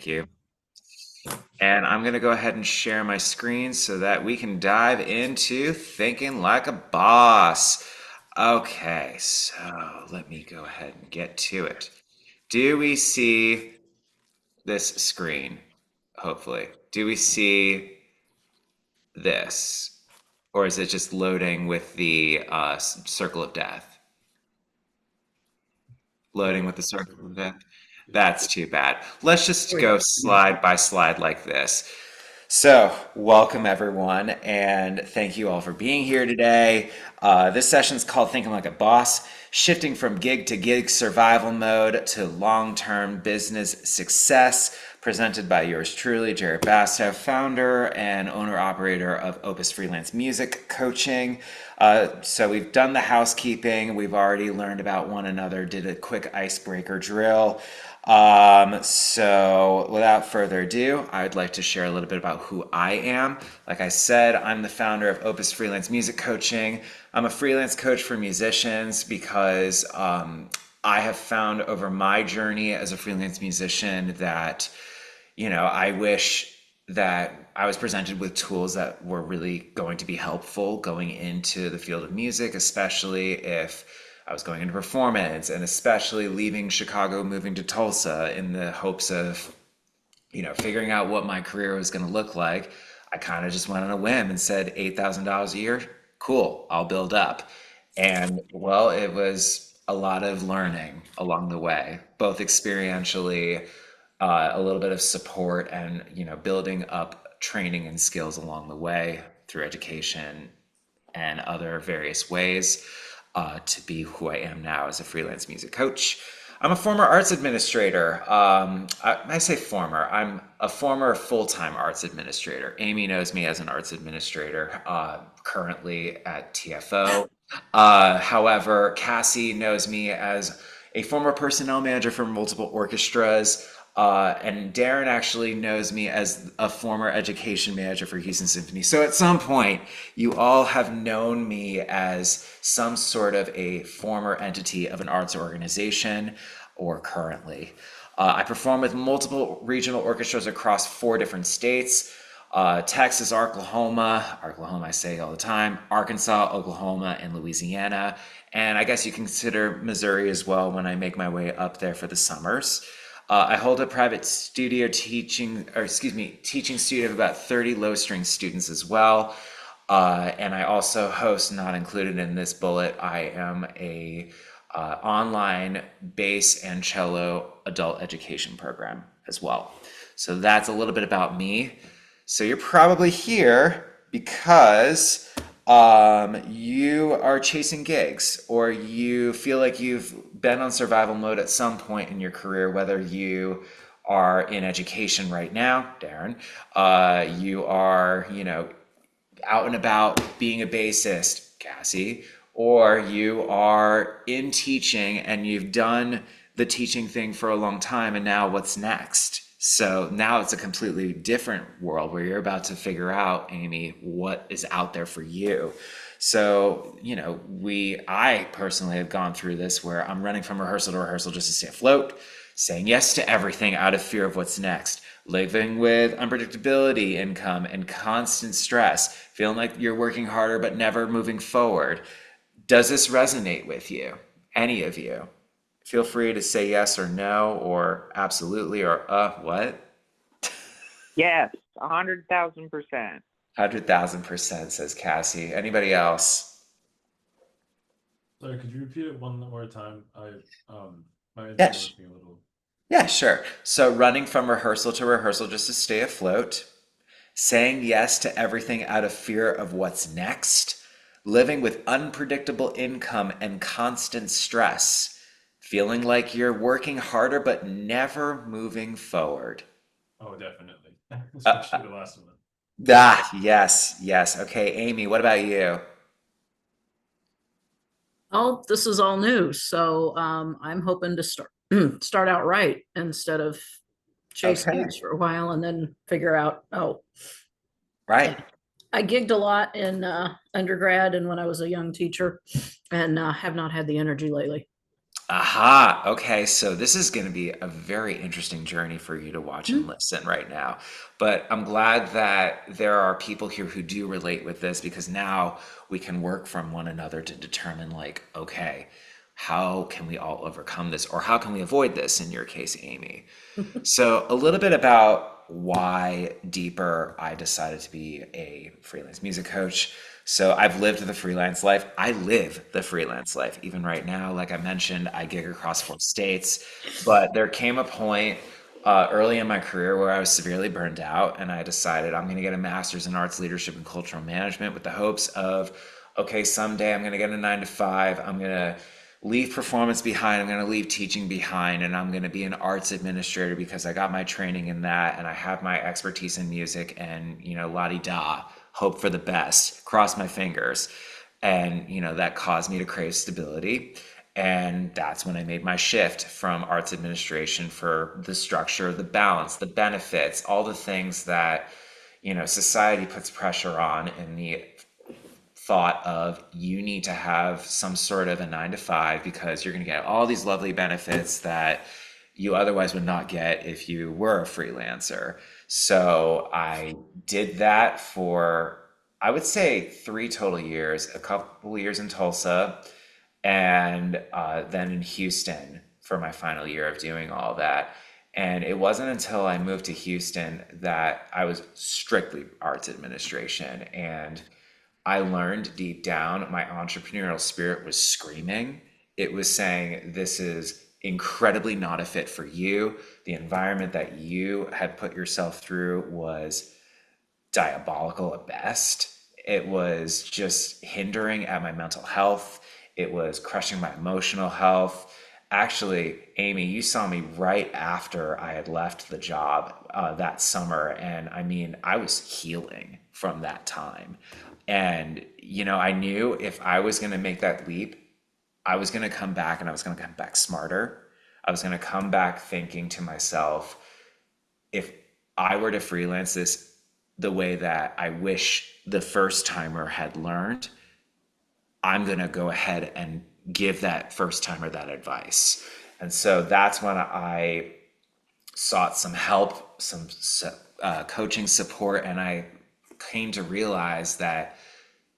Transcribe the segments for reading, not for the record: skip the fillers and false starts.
Thank you. And I'm going to go ahead and share my screen so that we can dive into thinking like a boss. Okay, so let me go ahead and get to it. Do we see this screen? Hopefully. Do we see this? Or is it just loading with the circle of death? Loading with the circle of death? That's too bad. Let's just There we go go. slide by slide like this. So, welcome everyone, and thank you all for being here today. This session is called Thinking Like a Boss, shifting from gig to gig survival mode to long term business success, presented by yours truly, Jared Basto, founder and owner operator of Opus Freelance Music Coaching. So, we've done the housekeeping, we've already learned about one another, did a quick icebreaker drill. So without further ado, I would like to share a little bit about who I am. Like I said, I'm the founder of Opus Freelance Music Coaching. I'm a freelance coach for musicians because I have found over my journey as a freelance musician that, I wish that I was presented with tools that were really going to be helpful going into the field of music, especially if I was going into performance and especially leaving Chicago, moving to Tulsa in the hopes of, figuring out what my career was going to look like. I kind of just went on a whim and said $8,000 a year. Cool, I'll build up. And well, it was a lot of learning along the way, both experientially, a little bit of support, and building up training and skills along the way through education and other various ways to be who I am now as a freelance music coach. I'm a former arts administrator. I say former, I'm a former full time arts administrator. Amy knows me as an arts administrator currently at TFO. However, Cassie knows me as a former personnel manager for multiple orchestras. And Darren actually knows me as a former education manager for Houston Symphony. So at some point, you all have known me as some sort of a former entity of an arts organization or currently. I perform with multiple regional orchestras across 4 different states. Texas, Oklahoma, I say all the time, Arkansas, Oklahoma, and Louisiana. And I guess you can consider Missouri as well when I make my way up there for the summers. I hold a private studio teaching studio of about 30 low string students as well. And I also host, not included in this bullet, I am a online bass and cello adult education program as well. So that's a little bit about me. So you're probably here because you are chasing gigs or you feel like you've been on survival mode at some point in your career, whether you are in education right now, Darren, you are, out and about being a bassist, Cassie, or you are in teaching and you've done the teaching thing for a long time and now what's next? So now it's a completely different world where you're about to figure out, Amy, what is out there for you. So, I personally have gone through this where I'm running from rehearsal to rehearsal just to stay afloat, saying yes to everything out of fear of what's next, living with unpredictability, income, and constant stress, feeling like you're working harder but never moving forward. Does this resonate with you? Any of you? Feel free to say yes or no or absolutely or what? Yes, 100,000%. 100,000% says Cassie. Anybody else? Sorry, could you repeat it one more time? My internet was Yes. being a little. Yeah, sure. So running from rehearsal to rehearsal just to stay afloat, saying yes to everything out of fear of what's next, living with unpredictable income and constant stress, feeling like you're working harder but never moving forward. Oh, definitely, Uh, especially the last one. yes, yes. Okay, Amy, what about you? Oh, this is all new, so I'm hoping to start out right instead of chase Okay, gigs for a while and then figure out, oh, right. yeah. I gigged a lot in undergrad and when I was a young teacher and have not had the energy lately. Aha. Okay. So this is going to be a very interesting journey for you to watch and listen right now. But I'm glad that there are people here who do relate with this because now we can work from one another to determine, like, okay, how can we all overcome this or how can we avoid this in your case, Amy? So, a little bit about why deeper I decided to be a freelance music coach. So, I've lived the freelance life. I live the freelance life. Even right now, like I mentioned, I gig across 4 states. But there came a point early in my career where I was severely burned out, and I decided I'm going to get a master's in arts leadership and cultural management with the hopes of, okay, someday I'm going to get a 9 to 5. I'm going to leave performance behind. I'm going to leave teaching behind, and I'm going to be an arts administrator because I got my training in that and I have my expertise in music and, la di da, hope for the best, cross my fingers. And, that caused me to crave stability. And that's when I made my shift from arts administration for the structure, the balance, the benefits, all the things that, society puts pressure on in the thought of you need to have some sort of a 9 to 5 because you're going to get all these lovely benefits that you otherwise would not get if you were a freelancer. So I did that for, I would say, 3 total years, a couple years in Tulsa, and then in Houston for my final year of doing all that. And it wasn't until I moved to Houston that I was strictly arts administration. And I learned deep down my entrepreneurial spirit was screaming. It was saying, this is incredibly not a fit for you. The environment that you had put yourself through was diabolical at best. It was just hindering at my mental health. It was crushing my emotional health. Actually, Amy, you saw me right after I had left the job that summer. And I mean, I was healing from that time. And, I knew if I was going to make that leap, I was going to come back and I was going to come back smarter. I was going to come back thinking to myself, if I were to freelance this the way that I wish the first timer had learned, I'm going to go ahead and give that first timer that advice. And so that's when I sought some help, some coaching support, and I came to realize that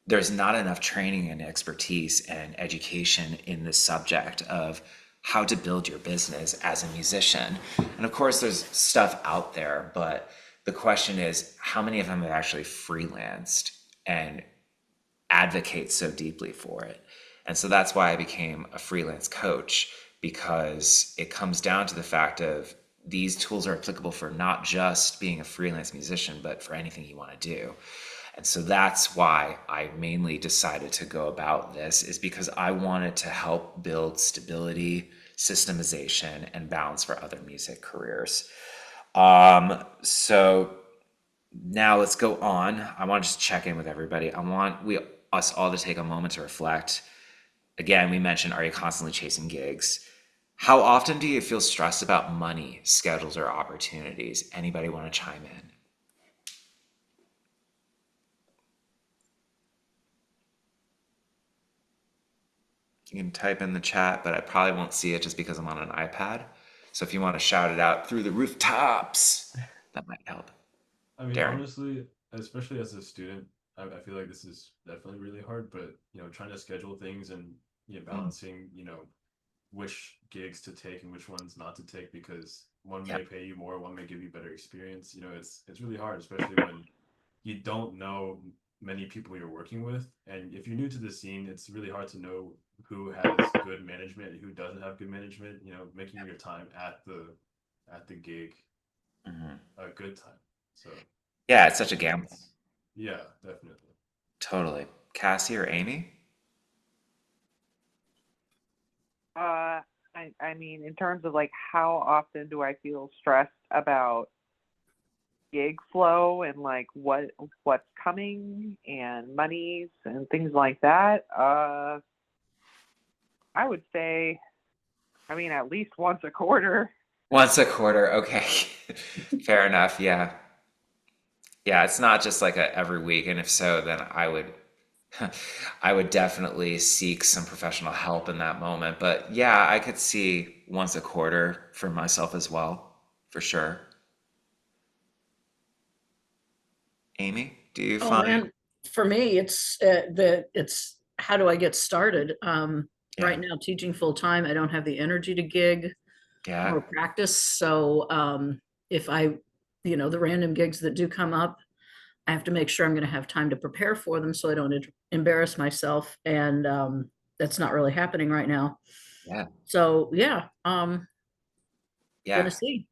there's not enough training and expertise and education in this subject of how to build your business as a musician. And of course, there's stuff out there, but the question is, how many of them have actually freelanced and advocate so deeply for it? And so that's why I became a freelance coach, because it comes down to the fact of these tools are applicable for not just being a freelance musician, but for anything you want to do. And so that's why I mainly decided to go about this, is because I wanted to help build stability, systemization, and balance for other music careers. So now let's go on. I want to just check in with everybody. I want us all to take a moment to reflect. Again, we mentioned, are you constantly chasing gigs? How often do you feel stressed about money, schedules, or opportunities? Anybody want to chime in? You can type in the chat, but I probably won't see it just because I'm on an iPad. So if you want to shout it out through the rooftops, that might help. I mean, Darren. honestly, especially as a student, I feel like this is definitely really hard, but trying to schedule things and balancing, which gigs to take and which ones not to take, because one may Yep. pay you more, one may give you better experience. It's really hard, especially when you don't know many people you're working with, and if you're new to the scene, it's really hard to know who has good management and who doesn't have good management. Making your time at the gig Mhm. a good time. So Yeah, it's such a gamble. yeah, definitely. Totally. Cassie or Amy? I mean, in terms of like how often do I feel stressed about gig flow and like what's coming and monies and things like that, I would say, I mean, at least once a quarter. Once a quarter. Okay. Fair enough. Yeah. Yeah, it's not just like a every week. And if so, then I would I would definitely seek some professional help in that moment. But yeah, I could see once a quarter for myself as well, for sure. Amy, do you Oh find? man, for me, it's how do I get started? Yeah, Right now, teaching full time, I don't have the energy to gig yeah, or practice. So if I, the random gigs that do come up, I have to make sure I'm going to have time to prepare for them so I don't embarrass myself. And that's not really happening right now. yeah, So yeah, yeah. gonna see.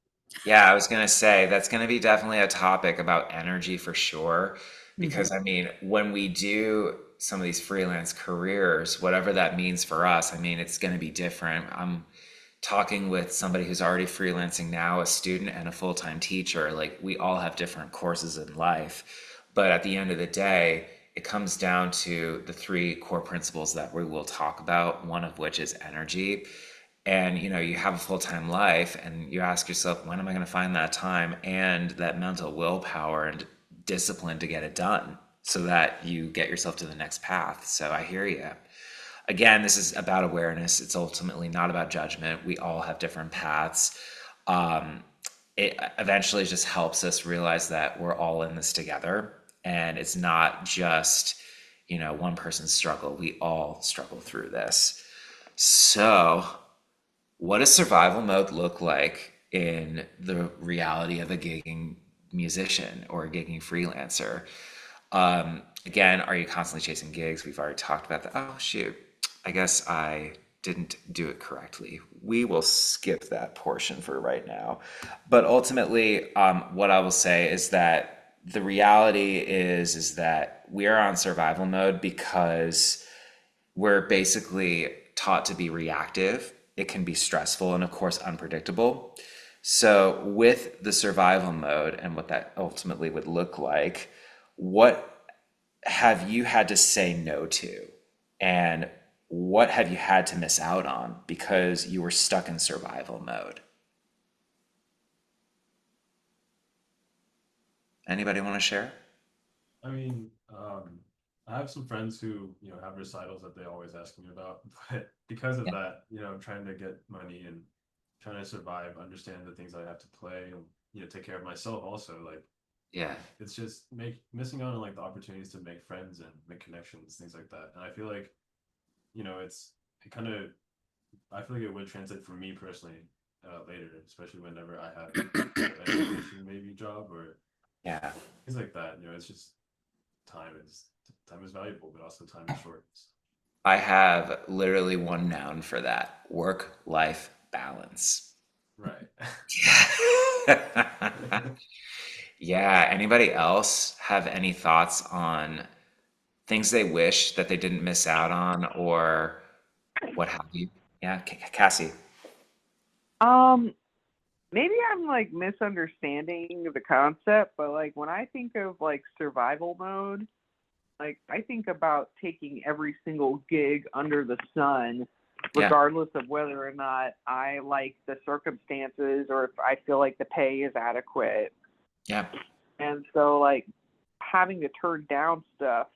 Yeah, I was gonna say that's gonna be definitely a topic about energy for sure. Mhm. Because I mean, when we do some of these freelance careers, whatever that means for us, I mean, it's gonna be different. I'm talking with somebody who's already freelancing now, a student and a full-time teacher. Like we all have different courses in life. But at the end of the day, it comes down to the three core principles that we will talk about, one of which is energy. And you have a full-time life and you ask yourself, when am I going to find that time and that mental willpower and discipline to get it done so that you get yourself to the next path. So I hear you. Again, this is about awareness. It's ultimately not about judgment. We all have different paths. um, it eventually just helps us realize that we're all in this together and it's not just one person's struggle. We all struggle through this. So what does survival mode look like in the reality of a gigging musician or a gigging freelancer? Again, are you constantly chasing gigs? We've already talked about that. Oh, shoot. I guess I didn't do it correctly. We will skip that portion for right now. But ultimately, what I will say is that the reality is that we are on survival mode because we're basically taught to be reactive. It can be stressful and, of course, unpredictable. So, with the survival mode and what that ultimately would look like, what have you had to say no to? And what have you had to miss out on because you were stuck in survival mode? Anybody want to share? I mean, I have some friends who, have recitals that they always ask me about, but because of Yeah. that, trying to get money and trying to survive, understand the things I have to play and, take care of myself also, like Yeah. it's just missing out on like the opportunities to make friends and make connections, things like that. And I feel like, it kind of, I feel like it would translate for me personally later, especially whenever I have an education maybe job or Yeah. things like that. It's just time is time is valuable, but also time is short. I have literally one noun for that: work life balance. Right. Yeah. Anybody else have any thoughts on things they wish that they didn't miss out on or what have you? Yeah, Cassie. Um, maybe I'm like misunderstanding the concept, but like when I think of like survival mode, like I think about taking every single gig under the sun, Yeah, regardless of whether or not I like the circumstances or if I feel like the pay is adequate. yeah. And so like having to turn down stuff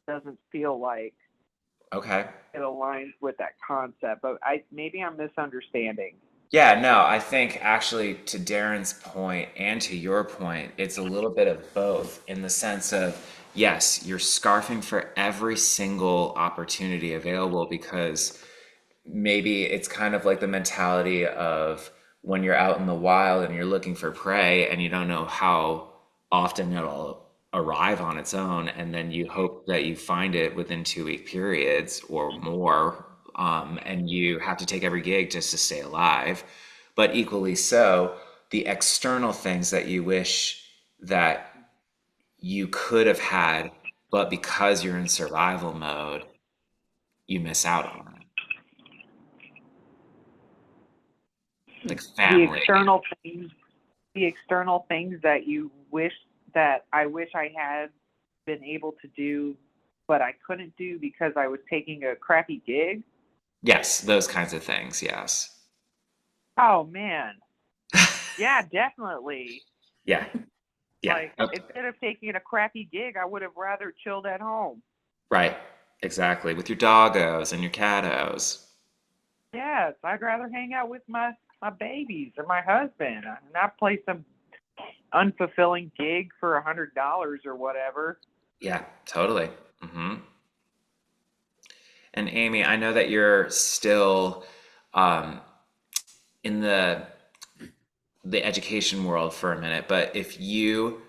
doesn't feel like Okay. it aligns with that concept. But I maybe I'm misunderstanding. Yeah, no, I think actually to Darren's point and to your point, it's a little bit of both in the sense of, yes, you're scarfing for every single opportunity available because maybe it's kind of like the mentality of when you're out in the wild and you're looking for prey and you don't know how often it'll arrive on its own, and then you hope that you find it within 2 week periods or more, and you have to take every gig just to stay alive. But equally so, the external things that you wish that you could have had, but because you're in survival mode, you miss out on it, like The family. external things the external things that you wish that I wish I had been able to do, but I couldn't do because I was taking a crappy gig. Yes, those kinds of things, yes. Oh man, yeah, definitely. Yeah, Yeah. Like, instead of taking a crappy gig, I would have rather chilled at home. Right. Exactly. With your doggos and your catos. Yes, I'd rather hang out with my babies or my husband, and not play some unfulfilling gig for $100 or whatever. Yeah, totally. Hmm. And Amy, I know that you're still um, in the education world for a minute, but if you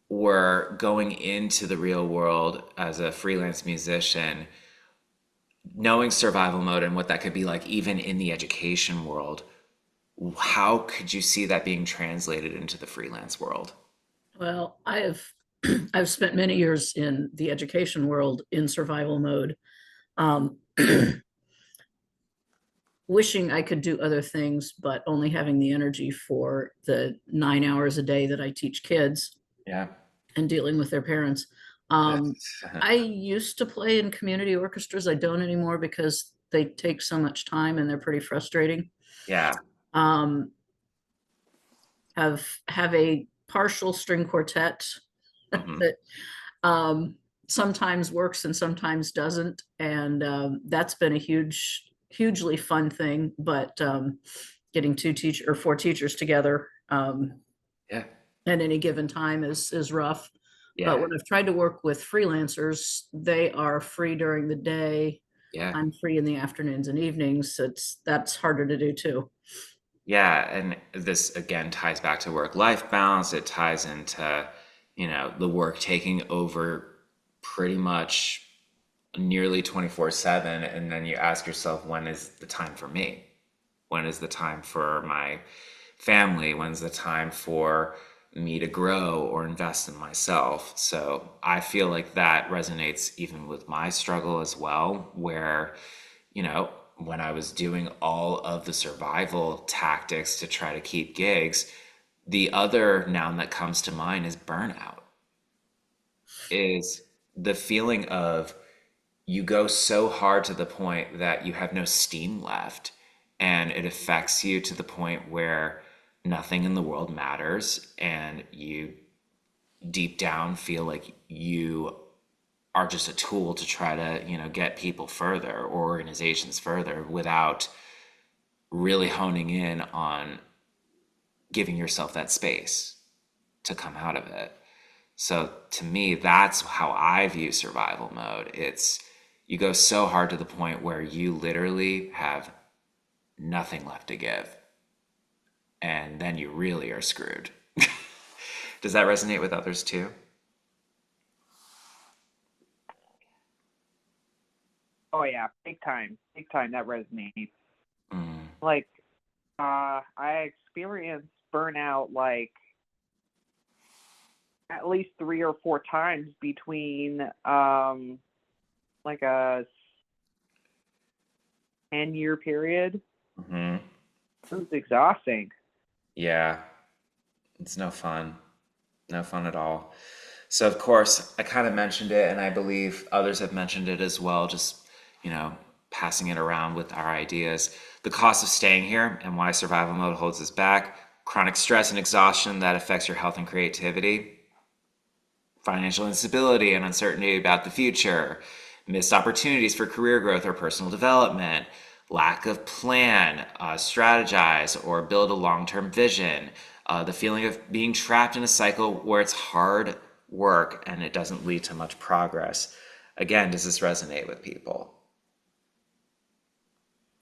were going into the real world as a freelance musician, knowing survival mode and what that could be like, even in the education world, how could you see that being translated into the freelance world? Well, I have I've spent many years in the education world in survival mode, um, wishing I could do other things, but only having the energy for the 9 hours a day that I teach kids Yeah. and dealing with their parents. Um, I used to play in community orchestras. I don't anymore because they take so much time and they're pretty frustrating. Yeah. Um, have a partial string quartet Hmm. that sometimes works and sometimes doesn't, and that's been a hugely fun thing. But getting four teachers together Yeah. at any given time is rough. But Yeah. when I've tried to work with freelancers, they are free during the day. Yeah. I'm free in the afternoons and evenings. That's harder to do too. Yeah, and this again ties back to work-life balance. It ties into, the work taking over pretty much nearly 24/7. And then you ask yourself, when is the time for me? When is the time for my family? When's the time for me to grow or invest in myself? So I feel like that resonates even with my struggle as well, where when I was doing all of the survival tactics to try to keep gigs, the other noun that comes to mind is burnout. Is the feeling of you go so hard to the point that you have no steam left, and it affects you to the point where nothing in the world matters, and you deep down feel like you are just a tool to try to get people further or organizations further without really honing in on giving yourself that space to come out of it. So to me, that's how I view survival mode. It's you go so hard to the point where you literally have nothing left to give, and then you really are screwed. Does that resonate with others too? Oh yeah, big time. That resonates. Mm, Like, I experienced burnout like at least 3 or 4 times between like a 10-year period. hmm. It was exhausting. Yeah, it's no fun. No fun at all. So, of course, I kind of mentioned it, and I believe others have mentioned it as well, just, passing it around with our ideas. The cost of staying here and why survival mode holds us back, chronic stress and exhaustion that affects your health and creativity, financial instability and uncertainty about the future, missed opportunities for career growth or personal development, lack of plan, strategize, or build a long term vision, the feeling of being trapped in a cycle where it's hard work and it doesn't lead to much progress. Again, does this resonate with people?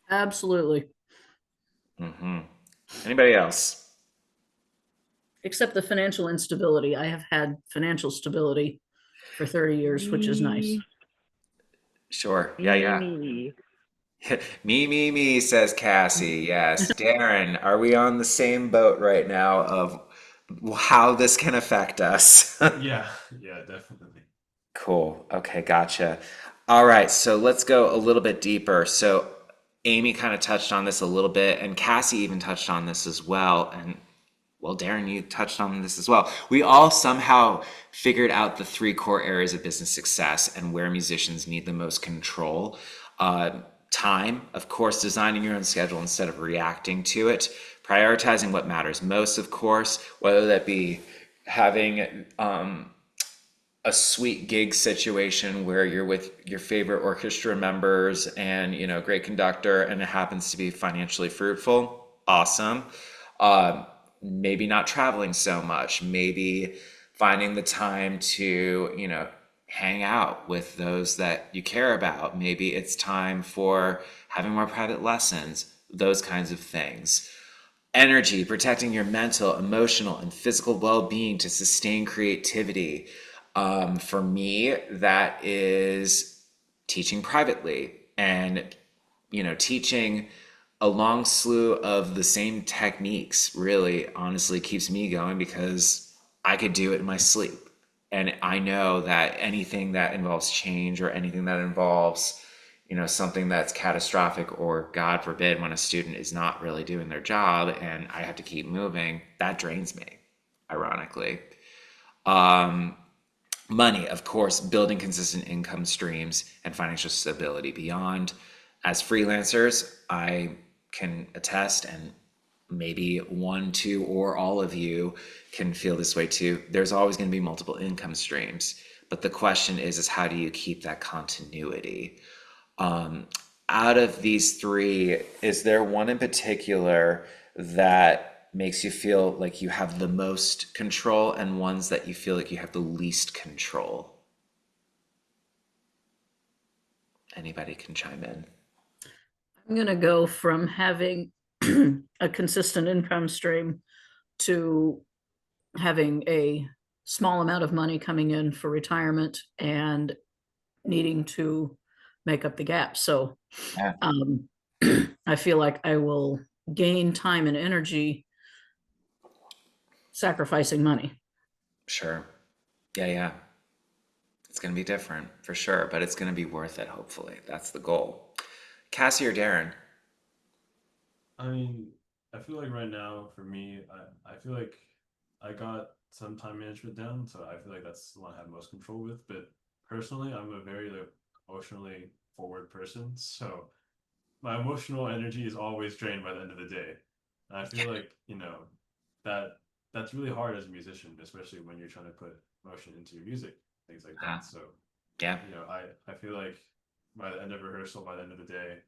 Absolutely. Hmm. Anybody else? Except the financial instability. I have had financial stability for 30 years, which is nice. Me, Sure. Yeah, me, yeah. me. Me, says Cassie. Yes. Darren, are we on the same boat right now of how this can affect us? Yeah, yeah, definitely. Cool. Okay, gotcha. All right, so let's go a little bit deeper. So Amy kind of touched on this a little bit, and Cassie even touched on this as well. And well, Darren, you touched on this as well. We all somehow figured out the three core areas of business success and where musicians need the most control. Time, of course, designing your own schedule instead of reacting to it. Prioritizing what matters most, of course, whether that be having a sweet gig situation where you're with your favorite orchestra members and great conductor, and it happens to be financially fruitful. Awesome. Maybe not traveling so much, maybe finding the time to hang out with those that you care about. Maybe it's time for having more private lessons, those kinds of things. Energy, protecting your mental, emotional, and physical well-being to sustain creativity. For me, that is teaching privately, and teaching a long slew of the same techniques really honestly keeps me going, because I could do it in my sleep. And I know that anything that involves change, or anything that involves something that's catastrophic, or God forbid, when a student is not really doing their job and I have to keep moving, that drains me, ironically. Um, Money, of course, building consistent income streams and financial stability beyond. As freelancers, I can attest, and maybe one, two, or all of you can feel this way too. There's always going to be multiple income streams, but the question is how do you keep that continuity? Um, Out of these three, is there one in particular that makes you feel like you have the most control, and ones that you feel like you have the least control? Anybody can chime in. I'm going to go from having a consistent income stream to having a small amount of money coming in for retirement and needing to make up the gap. So Yeah, I feel like I will gain time and energy sacrificing money. sure. Yeah, yeah. It's going to be different for sure, but it's going to be worth it, hopefully. That's the goal. Cassie or Darren? I mean, I feel like right now for me, I feel like I got some time management down, so I feel like that's the one I have most control with. But personally, I'm a very like emotionally forward person, so my emotional energy is always drained by the end of the day. And I feel like, that that's really hard as a musician, especially when you're trying to put emotion into your music, things like Uh, that. So, yeah. I feel like by the end of rehearsal, by the end of the day,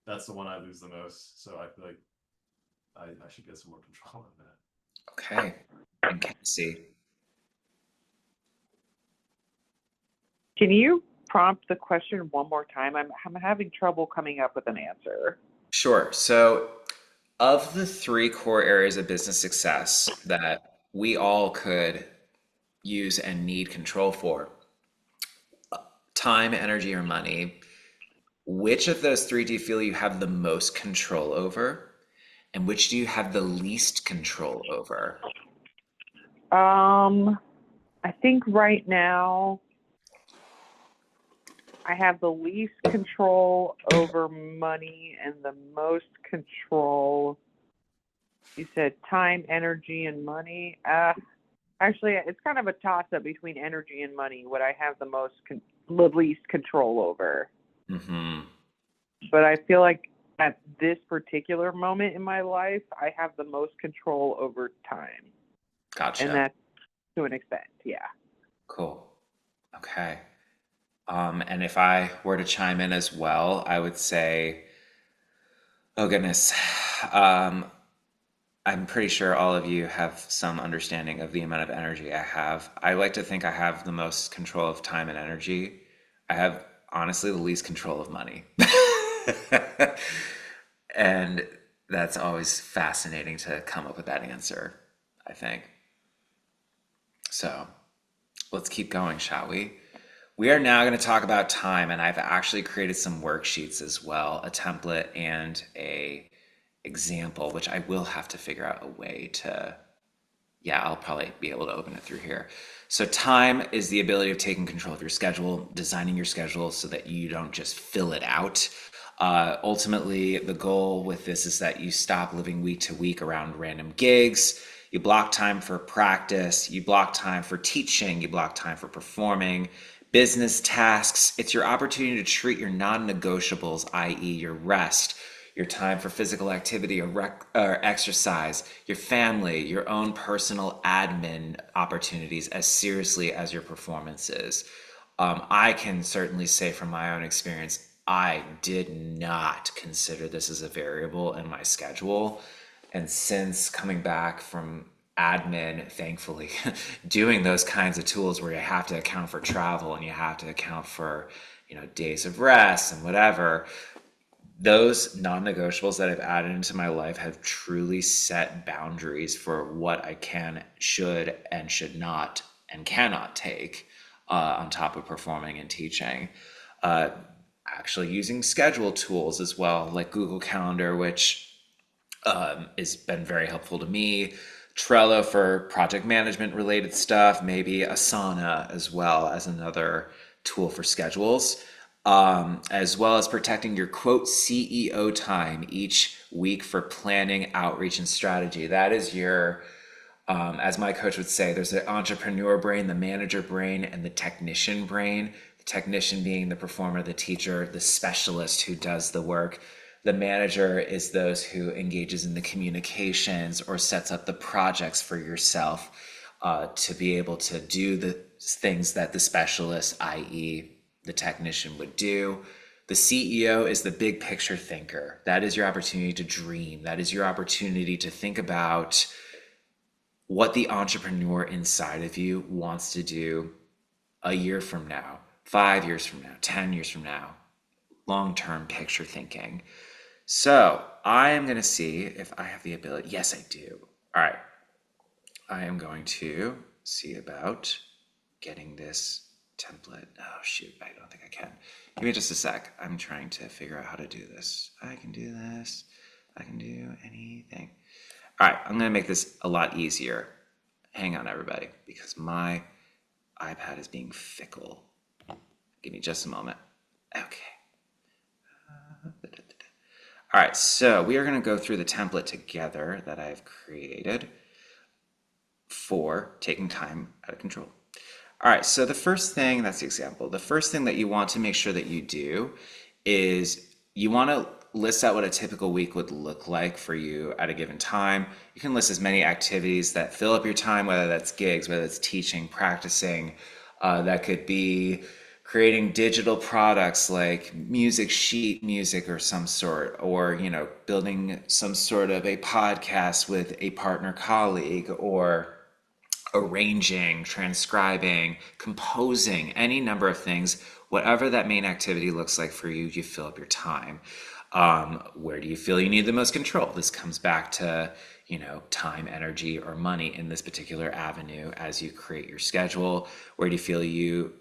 that's the one I lose the most. So I feel like I should get some more control on that. Okay. And Cassie? Can you prompt the question one more time? I'm having trouble coming up with an answer. Sure. So, of the three core areas of business success that we all could use and need control for, time, energy, or money, which of those three do you feel you have the most control over? And which do you have the least control over? I think right now I have the least control over money and the most control. You said time, energy, and money. Actually, it's kind of a toss-up between energy and money. What I have the least control over. Mm-hmm. But I feel like at this particular moment in my life, I have the most control over time, and Gotcha. that's to an extent, yeah. Cool. Okay. And if I were to chime in as well, I would say, oh goodness, um, I'm pretty sure all of you have some understanding of the amount of energy I have. I like to think I have the most control of time and energy. I have honestly the least control of money. And that's always fascinating to come up with that answer, I think. So let's keep going, shall we? We are now going to talk about time, and I've actually created some worksheets as well, a template and a example, which I will have to figure out a way to, yeah, I'll probably be able to open it through here. So time is the ability of taking control of your schedule, designing your schedule so that you don't just fill it out. Ultimately, the goal with this is that you stop living week to week around random gigs. You block time for practice, you block time for teaching, you block time for performing, business tasks. It's your opportunity to treat your non negotiables, i.e., your rest, your time for physical activity or exercise, your family, your own personal admin opportunities as seriously as your performances. I can certainly say from my own experience, I did not consider this as a variable in my schedule. And since coming back from admin, thankfully, doing those kinds of tools where you have to account for travel and you have to account for, days of rest and whatever, those non-negotiables that I've added into my life have truly set boundaries for what I can, should, and should not and cannot take on top of performing and teaching. Actually using schedule tools as well, like Google Calendar, which has been very helpful to me. Trello for project management related stuff, maybe Asana as well as another tool for schedules, as well as protecting your quote CEO time each week for planning, outreach, and strategy. That is your, as my coach would say, there's the entrepreneur brain, the manager brain, and the technician brain. The technician being the performer, the teacher, the specialist who does the work. The manager is those who engages in the communications or sets up the projects for yourself to be able to do the things that the specialist, i.e. the technician, would do. The CEO is the big picture thinker. That is your opportunity to dream. That is your opportunity to think about what the entrepreneur inside of you wants to do a year from now, 5 years from now, 10 years from now. Long-term picture thinking. So I am going to see if I have the ability. Yes, I do. All right. I am going to see about getting this template. Oh, shoot. I don't think I can. Give me just a sec. I'm trying to figure out how to do this. I can do this. I can do anything. All right. I'm going to make this a lot easier. Hang on, everybody, because my iPad is being fickle. Give me just a moment. Okay. All right, so we are going to go through the template together that I've created for taking time out of control. All right, so the first thing, that's the example. The first thing that you want to make sure that you do is you want to list out what a typical week would look like for you at a given time. You can list as many activities that fill up your time, whether that's gigs, whether it's teaching, practicing. That could be creating digital products like sheet music or some sort, or building some sort of a podcast with a partner colleague, or arranging, transcribing, composing, any number of things. Whatever that main activity looks like for you, you fill up your time. Where do you feel you need the most control? This comes back to time, energy, or money in this particular avenue as you create your schedule. Where do you feel you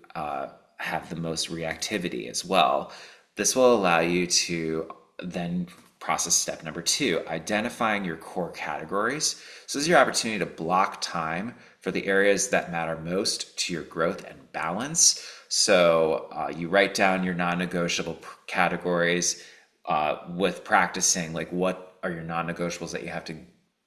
have the most reactivity as well? This will allow you to then process step number 2, identifying your core categories. So this is your opportunity to block time for the areas that matter most to your growth and balance. So you write down your non-negotiable categories with practicing, like what are your non-negotiables that you have to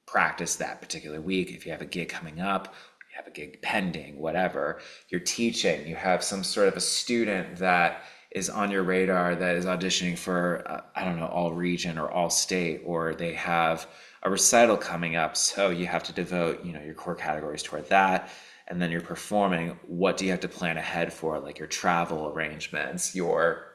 practice that particular week. If you have a gig coming up, you have a gig pending, whatever, you're teaching, you have some sort of a student that is on your radar that is auditioning for, all region or all state, or they have a recital coming up. So you have to devote, your core categories toward that. And then you're performing. What do you have to plan ahead for? Like your travel arrangements, your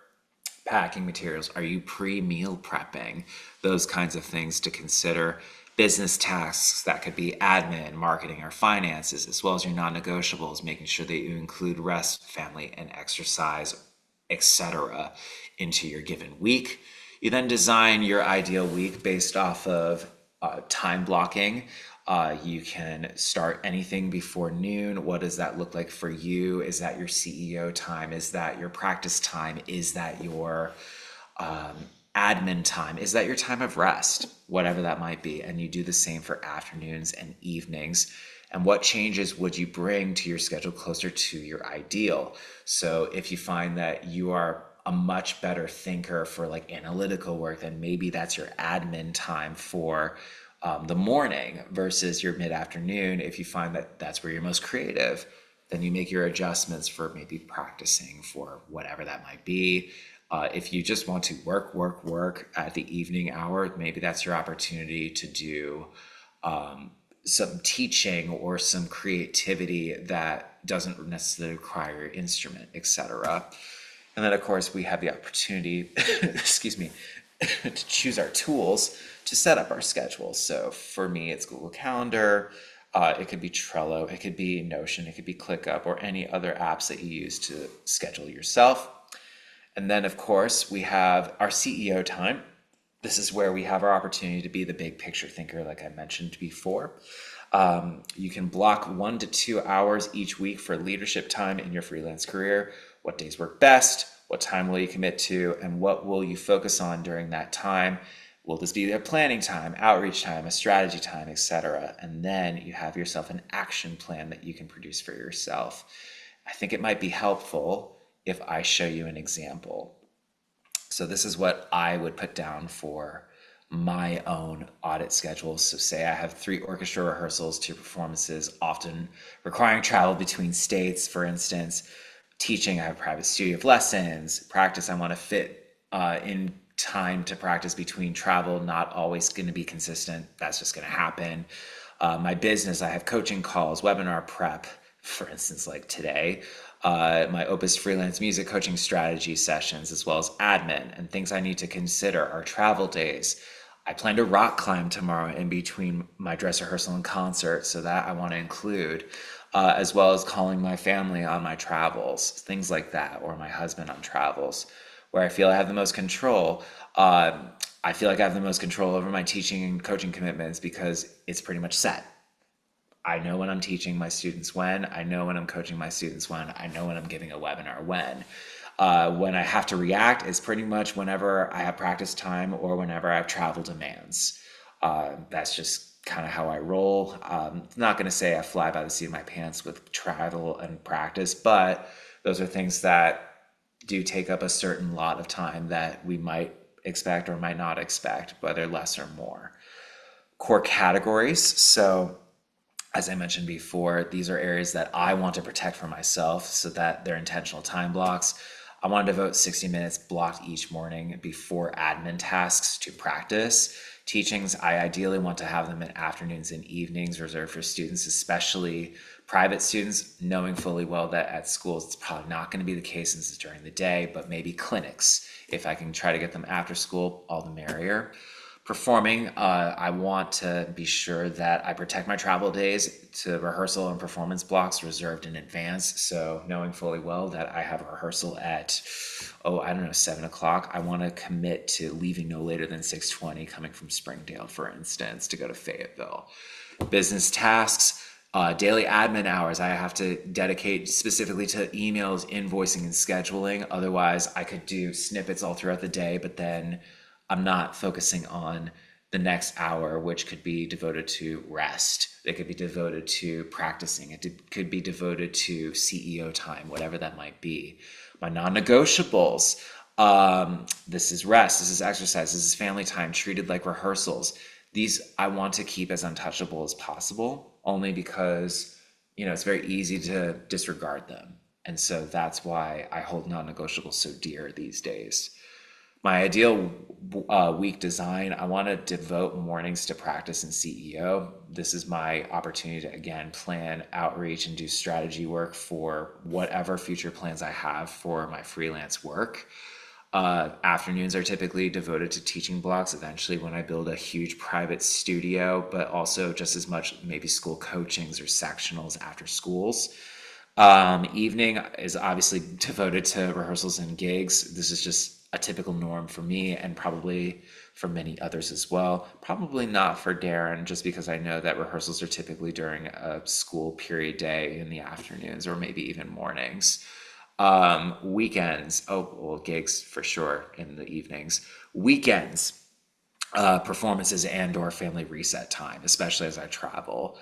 packing materials. Are you pre-meal prepping? Those kinds of things to consider. Business tasks, that could be admin, marketing, or finances, as well as your non-negotiables, making sure that you include rest, family, and exercise, etc. into your given week. You then design your ideal week based off of time blocking. You can start anything before noon. What does that look like for you? Is that your CEO time? Is that your practice time? Is that your admin time? Is that your time of rest? Whatever that might be. And you do the same for afternoons and evenings. And what changes would you bring to your schedule closer to your ideal? So if you find that you are a much better thinker for like analytical work, then maybe that's your admin time for the morning versus your mid-afternoon. If you find that that's where you're most creative, then you make your adjustments for maybe practicing for whatever that might be. If you just want to work at the evening hour, maybe that's your opportunity to do some teaching or some creativity that doesn't necessarily require your instrument, etc. And then, of course, we have the opportunity, excuse me, to choose our tools to set up our schedule. So for me, it's Google Calendar. It could be Trello, it could be Notion, it could be ClickUp, or any other apps that you use to schedule yourself. And then, of course, we have our CEO time. This is where we have our opportunity to be the big picture thinker, like I mentioned before. You can block 1 to 2 hours each week for leadership time in your freelance career. What days work best? What time will you commit to? And what will you focus on during that time? Will this be a planning time, outreach time, a strategy time, etc.? And then you have yourself an action plan that you can produce for yourself. I think it might be helpful if I show you an example. So this is what I would put down for my own audit schedule. So say I have 3 orchestra rehearsals, 2 performances, often requiring travel between states, for instance. Teaching, I have a private studio of lessons. Practice, I want to fit in time to practice between travel, not always going to be consistent. That's just going to happen. My business, I have coaching calls, webinar prep, for instance, like today. My Opus freelance music coaching strategy sessions, as well as admin, and things I need to consider are travel days. I plan to rock climb tomorrow in between my dress rehearsal and concert, so that I want to include, as well as calling my family on my travels, things like that, or my husband on travels. Where I feel I have the most control, I feel like I have the most control over my teaching and coaching commitments because it's pretty much set. I know when I'm teaching my students when, I know when I'm coaching my students when, I know when I'm giving a webinar when. When I have to react is pretty much whenever I have practice time or whenever I have travel demands. That's just kind of how I roll. Not going to say I fly by the seat of my pants with travel and practice, but those are things that do take up a certain lot of time that we might expect or might not expect, whether less or more. Core categories. So as I mentioned before, these are areas that I want to protect for myself so that they're intentional time blocks. I want to devote 60 minutes blocked each morning before admin tasks to practice. Teachings, I ideally want to have them in afternoons and evenings reserved for students, especially private students, knowing fully well that at schools it's probably not going to be the case since it's during the day, but maybe clinics. If I can try to get them after school, all the merrier. Performing, I want to be sure that I protect my travel days to rehearsal and performance blocks reserved in advance. So knowing fully well that I have a rehearsal at, 7 o'clock, I want to commit to leaving no later than 6:20 coming from Springdale, for instance, to go to Fayetteville. Business tasks, daily admin hours I have to dedicate specifically to emails, invoicing, and scheduling. Otherwise, I could do snippets all throughout the day, but then I'm not focusing on the next hour, which could be devoted to rest. It could be devoted to practicing. Could be devoted to CEO time, whatever that might be. My non-negotiables. This is rest. This is exercise. This is family time treated like rehearsals. These I want to keep as untouchable as possible, only because, it's very easy to disregard them. And so that's why I hold non-negotiables so dear these days. My ideal week design, I want to devote mornings to practice and CEO. This is my opportunity to, again, plan outreach and do strategy work for whatever future plans I have for my freelance work. Afternoons are typically devoted to teaching blocks eventually when I build a huge private studio, but also just as much maybe school coachings or sectionals after schools. Evening is obviously devoted to rehearsals and gigs. This is just a typical norm for me and probably for many others as well. Probably not for Darren, just because I know that rehearsals are typically during a school period day in the afternoons or maybe even mornings. Weekends, gigs for sure in the evenings. Weekends, performances and or family reset time, especially as I travel.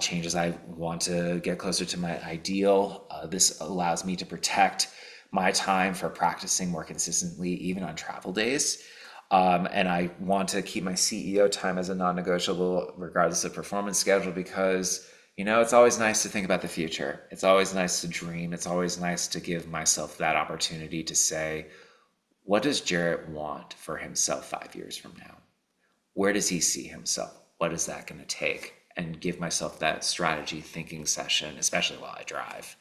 Changes I want to get closer to my ideal. This allows me to protect my time for practicing more consistently, even on travel days. And I want to keep my CEO time as a non-negotiable, regardless of performance schedule, because, it's always nice to think about the future. It's always nice to dream. It's always nice to give myself that opportunity to say, What does Jarrett want for himself 5 years from now? Where does he see himself? What is that going to take? And give myself that strategy thinking session, especially while I drive.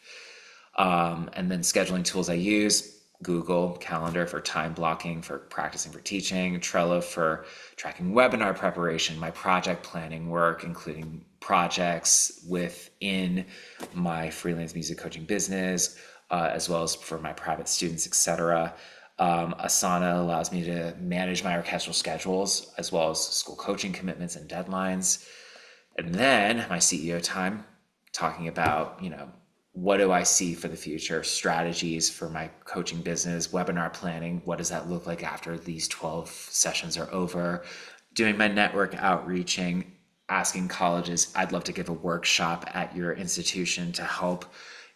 And then scheduling tools I use: Google Calendar for time blocking, for practicing for teaching, Trello for tracking webinar preparation, my project planning work, including projects within my freelance music coaching business, as well as for my private students, etc. Asana allows me to manage my orchestral schedules as well as school coaching commitments and deadlines. And then my CEO time, talking about, what do I see for the future, strategies for my coaching business, webinar planning, what does that look like after these 12 sessions are over, doing my network outreaching, asking colleges, I'd love to give a workshop at your institution to help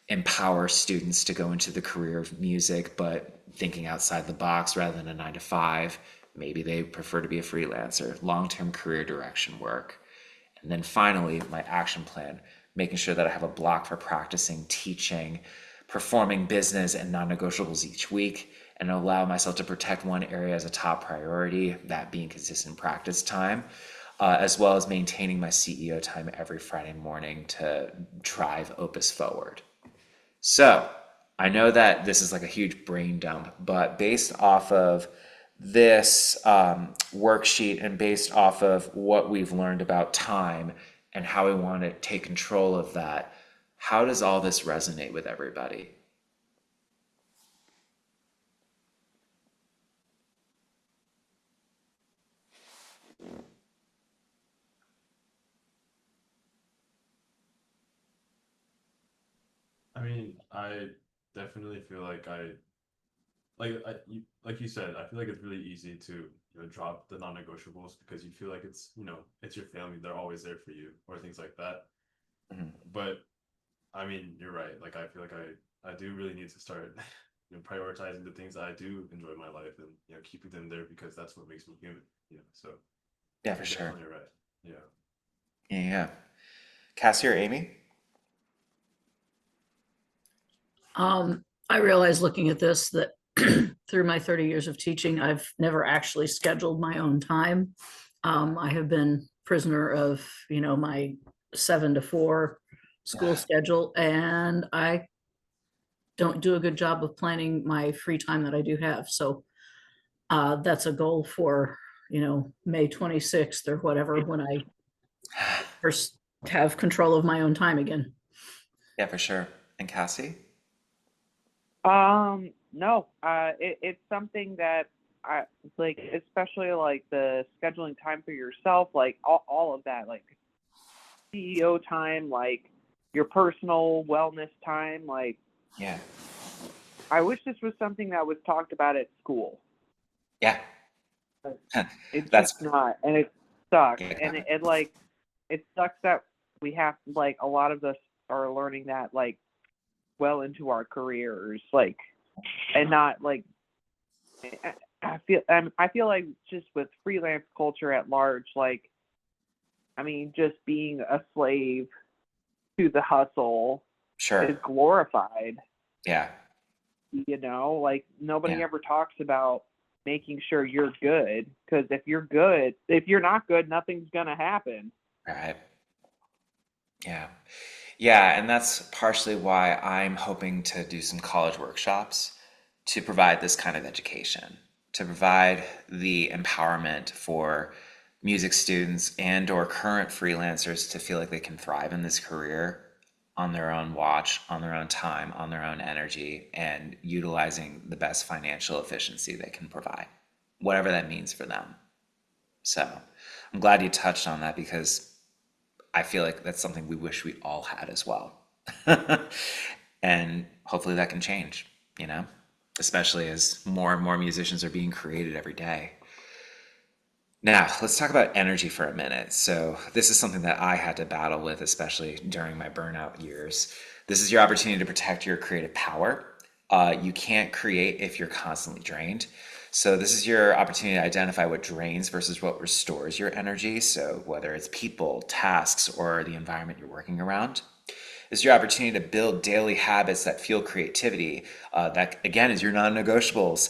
empower students to go into the career of music, but thinking outside the box rather than a 9 to 5. Maybe they prefer to be a freelancer, long-term career direction work. And then finally, my action plan, making sure that I have a block for practicing, teaching, performing business and non-negotiables each week, and allow myself to protect one area as a top priority, that being consistent practice time, as well as maintaining my CEO time every Friday morning to drive Opus forward. So I know that this is like a huge brain dump, but based off of this worksheet and based off of what we've learned about time and how we want to take control of that, how does all this resonate with everybody? I mean, I definitely feel like like you said, I feel like it's really easy to drop the non-negotiables because you feel like it's your family, they're always there for you or things like that. Mhm. But I mean, you're right. Like I feel like I do really need to start prioritizing the things that I do enjoy in my life and keeping them there because that's what makes me human. So Yeah, you're for sure. definitely right. Yeah. Yeah. Cassie or Amy? I realize looking at this that through my 30 years of teaching, I've never actually scheduled my own time. I have been prisoner of, my 7 to 4 school Yeah. schedule, and I don't do a good job of planning my free time that I do have. So that's a goal for, May 26th or whatever, when I first have control of my own time again. Yeah, for sure. And Cassie? No, it's something that I like, especially like the scheduling time for yourself, like all of that, like CEO time, like your personal wellness time. Like, Yeah. I wish this was something that was talked about at school. Yeah. It's just That's not, and it sucks. And yeah. it sucks that we have, like, a lot of us are learning that, like, well into our careers, like, and not like, I feel like just with freelance culture at large, like, I mean, just being a slave to the hustle is Sure. glorified. Yeah. Like, nobody Yeah. ever talks about making sure you're good, because if you're not good, nothing's gonna happen. Right. Yeah. Yeah, and that's partially why I'm hoping to do some college workshops to provide this kind of education, to provide the empowerment for music students and or current freelancers to feel like they can thrive in this career on their own watch, on their own time, on their own energy, and utilizing the best financial efficiency they can provide, whatever that means for them. So I'm glad you touched on that because I feel like that's something we wish we all had as well. And hopefully that can change, especially as more and more musicians are being created every day. Now, let's talk about energy for a minute. So, this is something that I had to battle with, especially during my burnout years. This is your opportunity to protect your creative power. You can't create if you're constantly drained. So, this is your opportunity to identify what drains versus what restores your energy. So, whether it's people, tasks, or the environment you're working around. This is your opportunity to build daily habits that fuel creativity. That, again, is your non negotiables.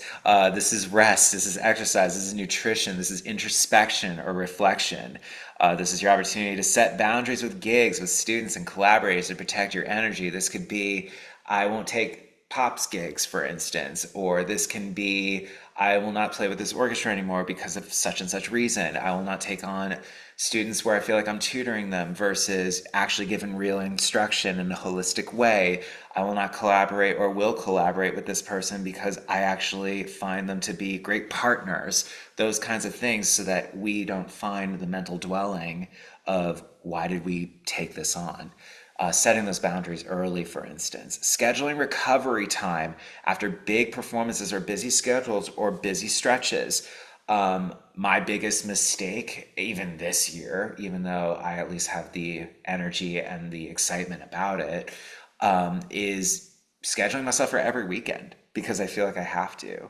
This is rest, this is exercise, this is nutrition, this is introspection or reflection. This is your opportunity to set boundaries with gigs, with students and collaborators to protect your energy. This could be, I won't take Pops gigs, for instance, or this can be, I will not play with this orchestra anymore because of such and such reason. I will not take on students where I feel like I'm tutoring them versus actually giving real instruction in a holistic way. I will not collaborate or will collaborate with this person because I actually find them to be great partners. Those kinds of things, so that we don't find the mental dwelling of why did we take this on. Setting those boundaries early, for instance. Scheduling recovery time after big performances or busy schedules or busy stretches. My biggest mistake, even this year, even though I at least have the energy and the excitement about it, is scheduling myself for every weekend because I feel like I have to.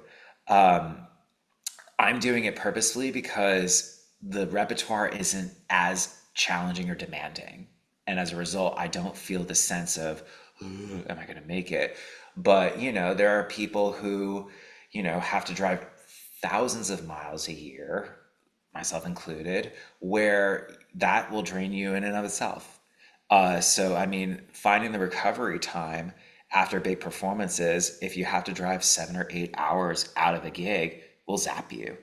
I'm doing it purposefully because the repertoire isn't as challenging or demanding. And as a result, I don't feel the sense of, "Ooh, am I going to make it?" But, there are people who, have to drive thousands of miles a year, myself included, where that will drain you in and of itself. So, I mean, finding the recovery time after big performances, if you have to drive 7 or 8 hours out of a gig, will zap you,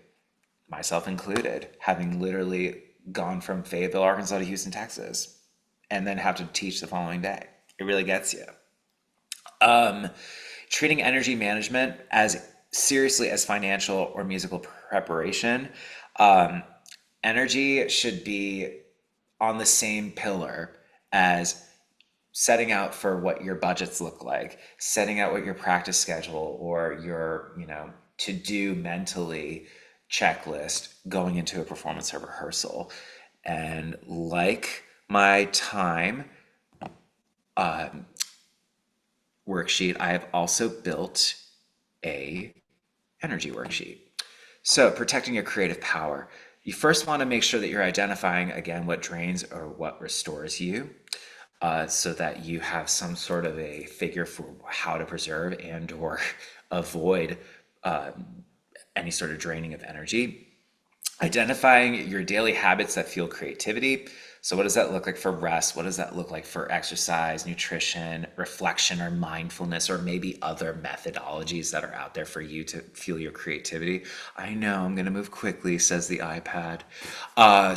myself included, having literally gone from Fayetteville, Arkansas to Houston, Texas, and then have to teach the following day. It really gets you. Treating energy management as seriously as financial or musical preparation. Energy should be on the same pillar as setting out for what your budgets look like, setting out what your practice schedule or your, to do mentally checklist going into a performance or rehearsal. And like my time worksheet, I have also built a energy worksheet. So, protecting your creative power. You first want to make sure that you're identifying, again, what drains or what restores you, so that you have some sort of a figure for how to preserve and or avoid any sort of draining of energy. Identifying your daily habits that fuel creativity. So, what does that look like for rest? What does that look like for exercise, nutrition, reflection, or mindfulness, or maybe other methodologies that are out there for you to fuel your creativity? I know I'm going to move quickly, says the iPad.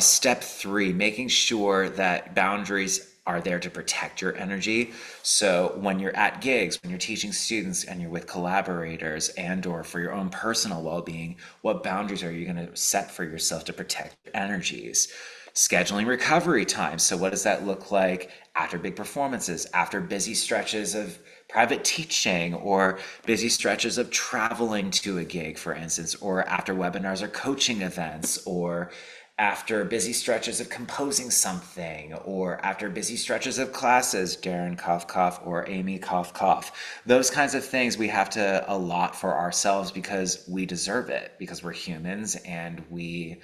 Step 3, making sure that boundaries are there to protect your energy. So when you're at gigs, when you're teaching students and you're with collaborators and or for your own personal well-being, what boundaries are you going to set for yourself to protect your energies? Scheduling recovery time. So what does that look like after big performances, after busy stretches of private teaching or busy stretches of traveling to a gig, for instance, or after webinars or coaching events, or after busy stretches of composing something, or after busy stretches of classes, Darren cough cough or Amy cough cough. Those kinds of things we have to allot for ourselves because we deserve it, because we're humans and we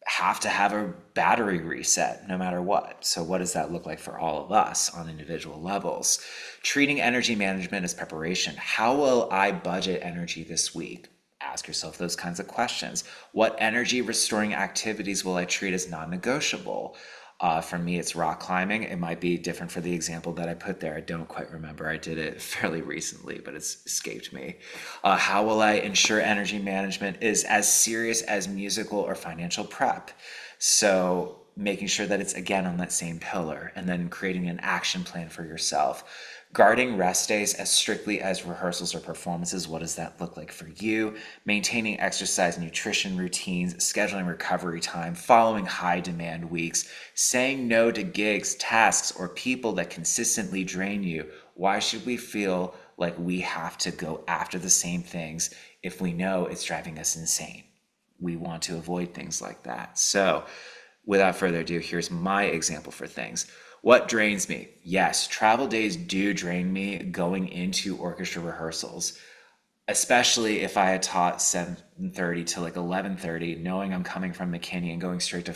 have to have a battery reset no matter what. So what does that look like for all of us on individual levels? Treating energy management as preparation. How will I budget energy this week? Ask yourself those kinds of questions. What energy restoring activities will I treat as non-negotiable? For me, it's rock climbing. It might be different for the example that I put there. I don't quite remember. I did it fairly recently, but it's escaped me. How will I ensure energy management is as serious as musical or financial prep? So making sure that it's, again, on that same pillar, and then creating an action plan for yourself. Guarding rest days as strictly as rehearsals or performances. What does that look like for you? Maintaining exercise, nutrition routines, scheduling recovery time, following high demand weeks, saying no to gigs, tasks, or people that consistently drain you. Why should we feel like we have to go after the same things if we know it's driving us insane? We want to avoid things like that. So, without further ado, here's my example for things. What drains me? Yes, travel days do drain me going into orchestra rehearsals, especially if I had taught 7:30 to like 11:30, knowing I'm coming from McKinney and going straight to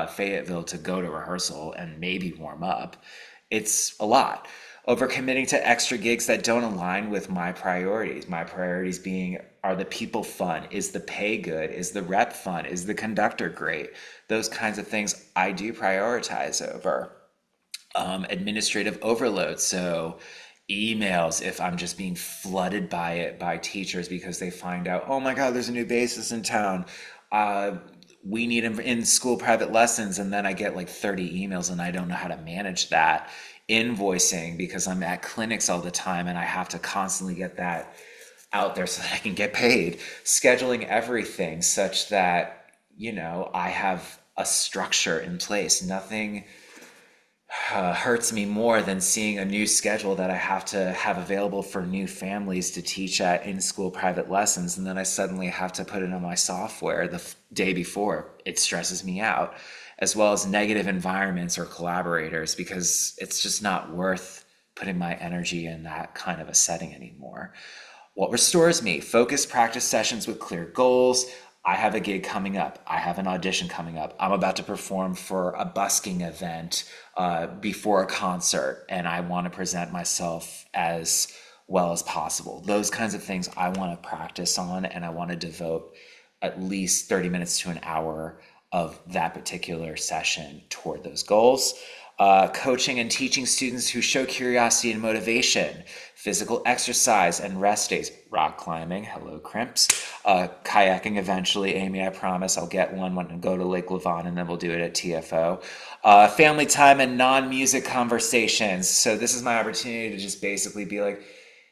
Fayetteville to go to rehearsal and maybe warm up. it's a lot. Overcommitting to extra gigs that don't align with my priorities. My priorities being, are the people fun? Is the pay good? Is the rep fun? Is the conductor great? Those kinds of things I do prioritize over. Administrative overload. So emails, if I'm just being flooded by it by teachers because they find out, oh my God, there's a new bassist in town. We need him in school private lessons. And then I get like 30 emails and I don't know how to manage that. Invoicing because I'm at clinics all the time and I have to constantly get that out there so that I can get paid. Scheduling everything such that, I have a structure in place. Nothing hurts me more than seeing a new schedule that I have to have available for new families to teach at in-school private lessons, and then I suddenly have to put it on my software the day before. It stresses me out, as well as negative environments or collaborators, because it's just not worth putting my energy in that kind of a setting anymore. What restores me? Focused practice sessions with clear goals. I have a gig coming up. I have an audition coming up. I'm about to perform for a busking event before a concert, and I want to present myself as well as possible. Those kinds of things I want to practice on, and I want to devote at least 30 minutes to an hour of that particular session toward those goals. Coaching and teaching students who show curiosity and motivation, physical exercise and rest days, rock climbing, hello crimps, kayaking eventually, Amy, I promise I'll get one when I go to Lake Lavon and then we'll do it at TFO. Family time and non-music conversations. So this is my opportunity to just basically be like,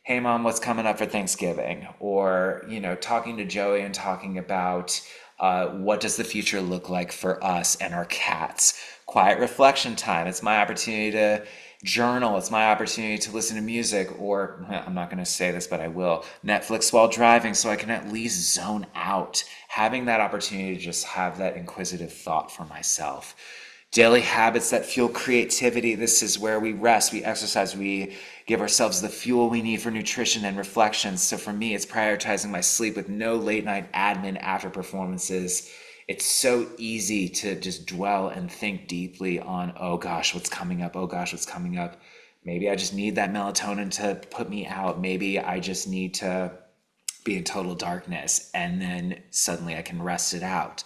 hey mom, what's coming up for Thanksgiving? Or, talking to Joey and talking about what does the future look like for us and our cats. Quiet reflection time. It's my opportunity to journal. It's my opportunity to listen to music, or I'm not going to say this, but I will. Netflix while driving so I can at least zone out. Having that opportunity to just have that inquisitive thought for myself. Daily habits that fuel creativity. This is where we rest, we exercise, we give ourselves the fuel we need for nutrition and reflection. So for me, it's prioritizing my sleep with no late night admin after performances. It's so easy to just dwell and think deeply on, oh gosh, what's coming up? Oh gosh, what's coming up? Maybe I just need that melatonin to put me out. Maybe I just need to be in total darkness, and then suddenly I can rest it out.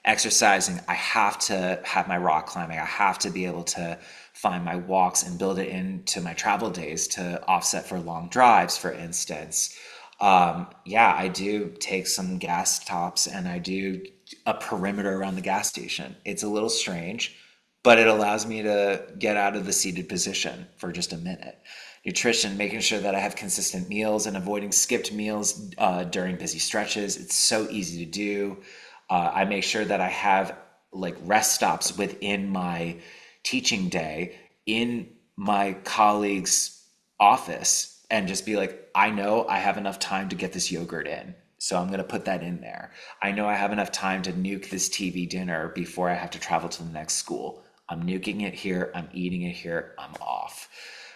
Exercising, I have to have my rock climbing. I have to be able to find my walks and build it into my travel days to offset for long drives, for instance. I do take some gas stops and I do a perimeter around the gas station. It's a little strange, but it allows me to get out of the seated position for just a minute. Nutrition, making sure that I have consistent meals and avoiding skipped meals during busy stretches. It's so easy to do. I make sure that I have like rest stops within my teaching day in my colleague's office and just be like, I know I have enough time to get this yogurt in. So I'm going to put that in there. I know I have enough time to nuke this TV dinner before I have to travel to the next school. I'm nuking it here. I'm eating it here. I'm off.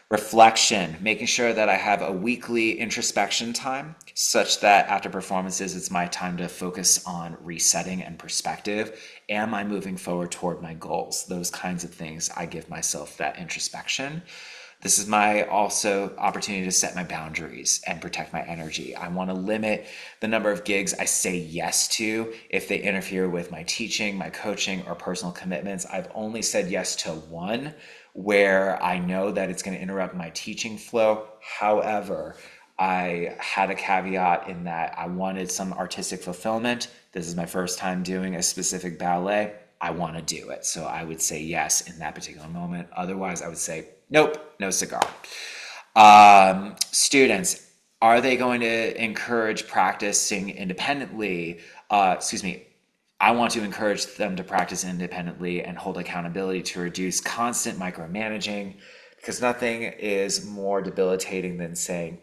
Reflection, making sure that I have a weekly introspection time such that after performances, it's my time to focus on resetting and perspective. Am I moving forward toward my goals? Those kinds of things, I give myself that introspection. This is my also opportunity to set my boundaries and protect my energy. I want to limit the number of gigs I say yes to if they interfere with my teaching, my coaching, or personal commitments. I've only said yes to one where I know that it's going to interrupt my teaching flow. However, I had a caveat in that I wanted some artistic fulfillment. This is my first time doing a specific ballet. I want to do it. So I would say yes in that particular moment. Otherwise, I would say, nope, no cigar. Students, are they going to encourage practicing independently? I want to encourage them to practice independently and hold accountability to reduce constant micromanaging, because nothing is more debilitating than saying,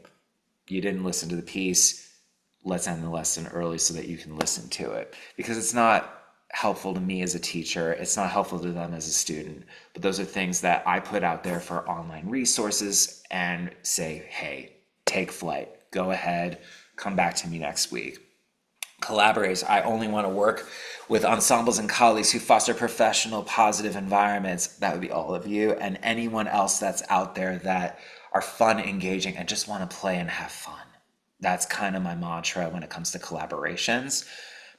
you didn't listen to the piece, let's end the lesson early so that you can listen to it. Because it's not helpful to me as a teacher, it's not helpful to them as a student. But those are things that I put out there for online resources and say, hey, take flight, go ahead, come back to me next week. collaborators. I only want to work with ensembles and colleagues who foster professional, positive environments. That would be all of you and anyone else that's out there that are fun, engaging, and just want to play and have fun. That's kind of my mantra when it comes to collaborations.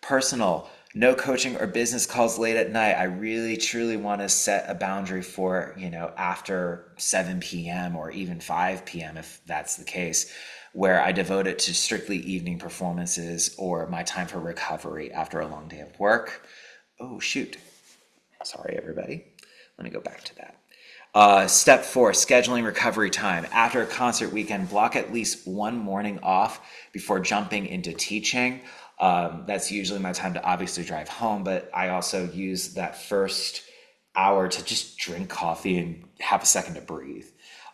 Personal, no coaching or business calls late at night. I really truly want to set a boundary for, after 7 p.m. or even 5 p.m. if that's the case, where I devote it to strictly evening performances or my time for recovery after a long day of work. Oh, shoot. Sorry, everybody. Let me go back to that. Step 4, scheduling recovery time. After a concert weekend, block at least one morning off before jumping into teaching. That's usually my time to obviously drive home, but I also use that first hour to just drink coffee and have a second to breathe.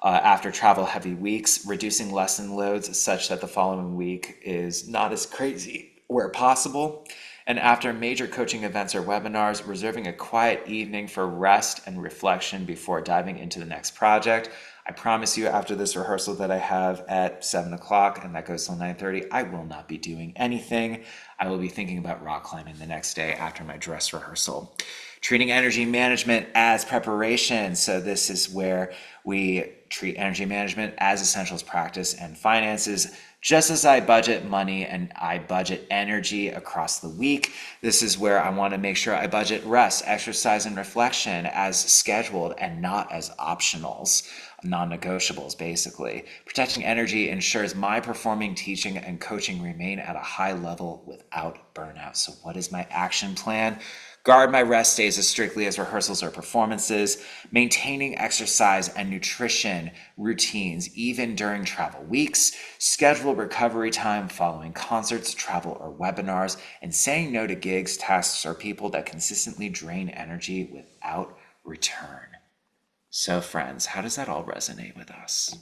After travel heavy weeks, reducing lesson loads such that the following week is not as crazy where possible. And after major coaching events or webinars, reserving a quiet evening for rest and reflection before diving into the next project. I promise you after this rehearsal that I have at 7 o'clock and that goes till 9:30, I will not be doing anything. I will be thinking about rock climbing the next day after my dress rehearsal. Treating energy management as preparation. So this is where we treat energy management as essentials practice and finances. Just as I budget money and I budget energy across the week, this is where I want to make sure I budget rest, exercise, and reflection as scheduled and not as optionals, non-negotiables, basically. Protecting energy ensures my performing, teaching, and coaching remain at a high level without burnout. So what is my action plan? Guard my rest days as strictly as rehearsals or performances, maintaining exercise and nutrition routines even during travel weeks, schedule recovery time following concerts, travel, or webinars, and saying no to gigs, tasks, or people that consistently drain energy without return. So, friends, how does that all resonate with us?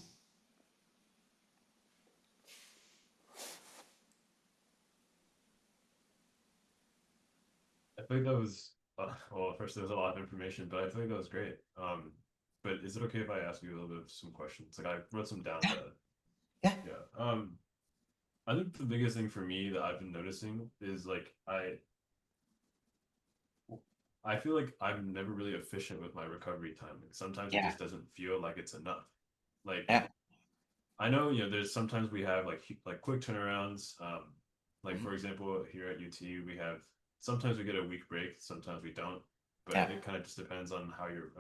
I feel like that was well, first there was a lot of information, but I feel like that was great. But is it okay if I ask you a little bit of some questions? Like I wrote some down that Yeah. yeah. I think the biggest thing for me that I've been noticing is like I feel like I'm never really efficient with my recovery time. Like sometimes it Yeah. just doesn't feel like it's enough. Like Yeah. I know, there's sometimes we have like quick turnarounds. Like Mhm. for example, here at UT, we have sometimes we get a week break, sometimes we don't, but Yeah. it kind of just depends on how you're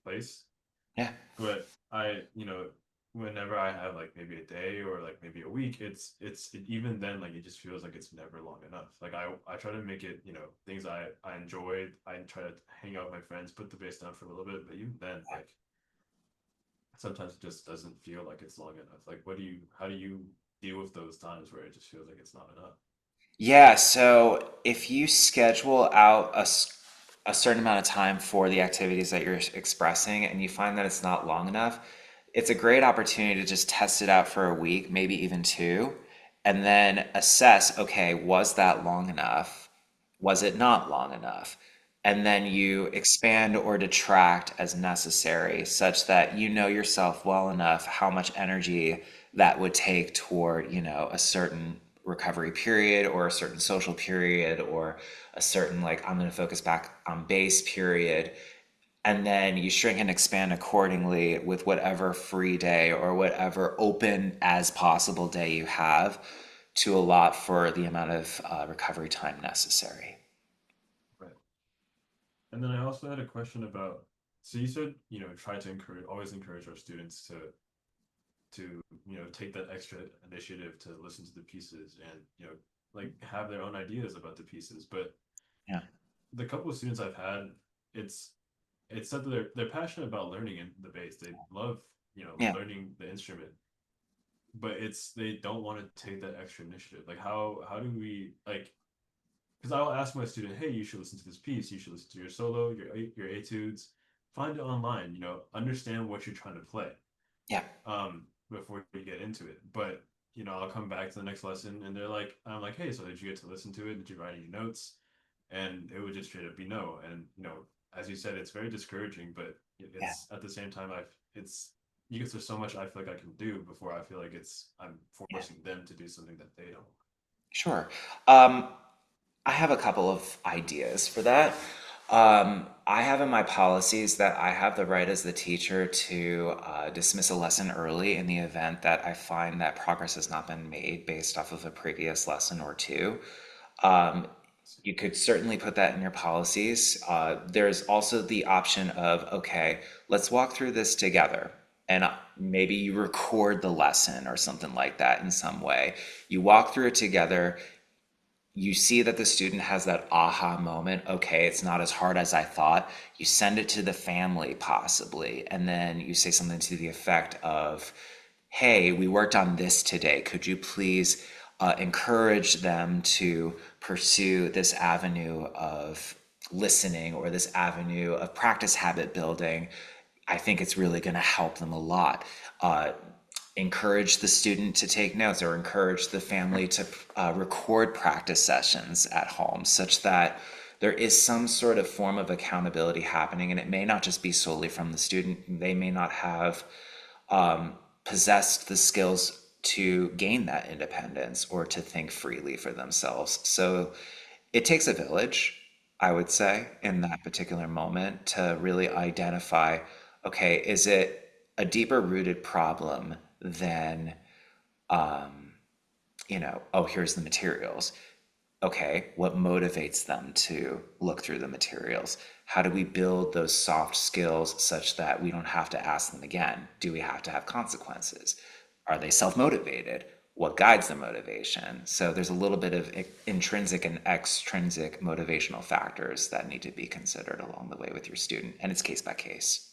placed. Yeah. But whenever I have like maybe a day or like maybe a week, even then like it just feels like it's never long enough. Like I try to make it, things I enjoy. I try to hang out with my friends, put the bass down for a little bit, but even then, like sometimes it just doesn't feel like it's long enough. Like how do you deal with those times where it just feels like it's not enough? Yeah, so if you schedule out a certain amount of time for the activities that you're expressing and you find that it's not long enough, it's a great opportunity to just test it out for a week, maybe even two, and then assess, okay, was that long enough? Was it not long enough? And then you expand or detract as necessary, such that you know yourself well enough how much energy that would take toward, a certain recovery period or a certain social period or a certain, like, I'm going to focus back on base period. And then you shrink and expand accordingly with whatever free day or whatever open as possible day you have to allot for the amount of recovery time necessary. Right. And then I also had a question about, so you said, try to always encourage our students to take that extra initiative to listen to the pieces and like have their own ideas about the pieces. But Yeah. the couple of students I've had, it's it's said that they're passionate about learning in the bass. They love Yeah. learning the instrument, but they don't want to take that extra initiative. Like how do we like? Because I'll ask my student, hey, you should listen to this piece. You should listen to your solo, your etudes. Find it online. Understand what you're trying to play Yeah. before you get into it. But I'll come back to the next lesson, and I'm like, hey, so did you get to listen to it? Did you write any notes? And it would just straight up be no. And as you said, it's very discouraging, but Yeah. it's at the same time, because there's so much I feel like I can do before I feel like I'm Yeah. forcing them to do something that they don't. Sure. I have a couple of ideas for that. I have in my policies that I have the right as the teacher to dismiss a lesson early in the event that I find that progress has not been made based off of a previous lesson or two. Um, you could certainly put that in your policies. There's also the option of, okay, let's walk through this together. And maybe you record the lesson or something like that in some way. You walk through it together, you see that the student has that aha moment. Okay, it's not as hard as I thought. You send it to the family possibly, and then you say something to the effect of, hey, we worked on this today. Could you please encourage them to pursue this avenue of listening or this avenue of practice habit building? I think it's really going to help them a lot. Encourage the student to take notes or encourage the family to record practice sessions at home such that there is some sort of form of accountability happening. And it may not just be solely from the student. They may not have possessed the skills to gain that independence or to think freely for themselves. So it takes a village, I would say, in that particular moment to really identify, okay, is it a deeper rooted problem than, oh, here's the materials. Okay, what motivates them to look through the materials? How do we build those soft skills such that we don't have to ask them again? Do we have to have consequences? Are they self-motivated? What guides their motivation? So there's a little bit of intrinsic and extrinsic motivational factors that need to be considered along the way with your student, and it's case by case.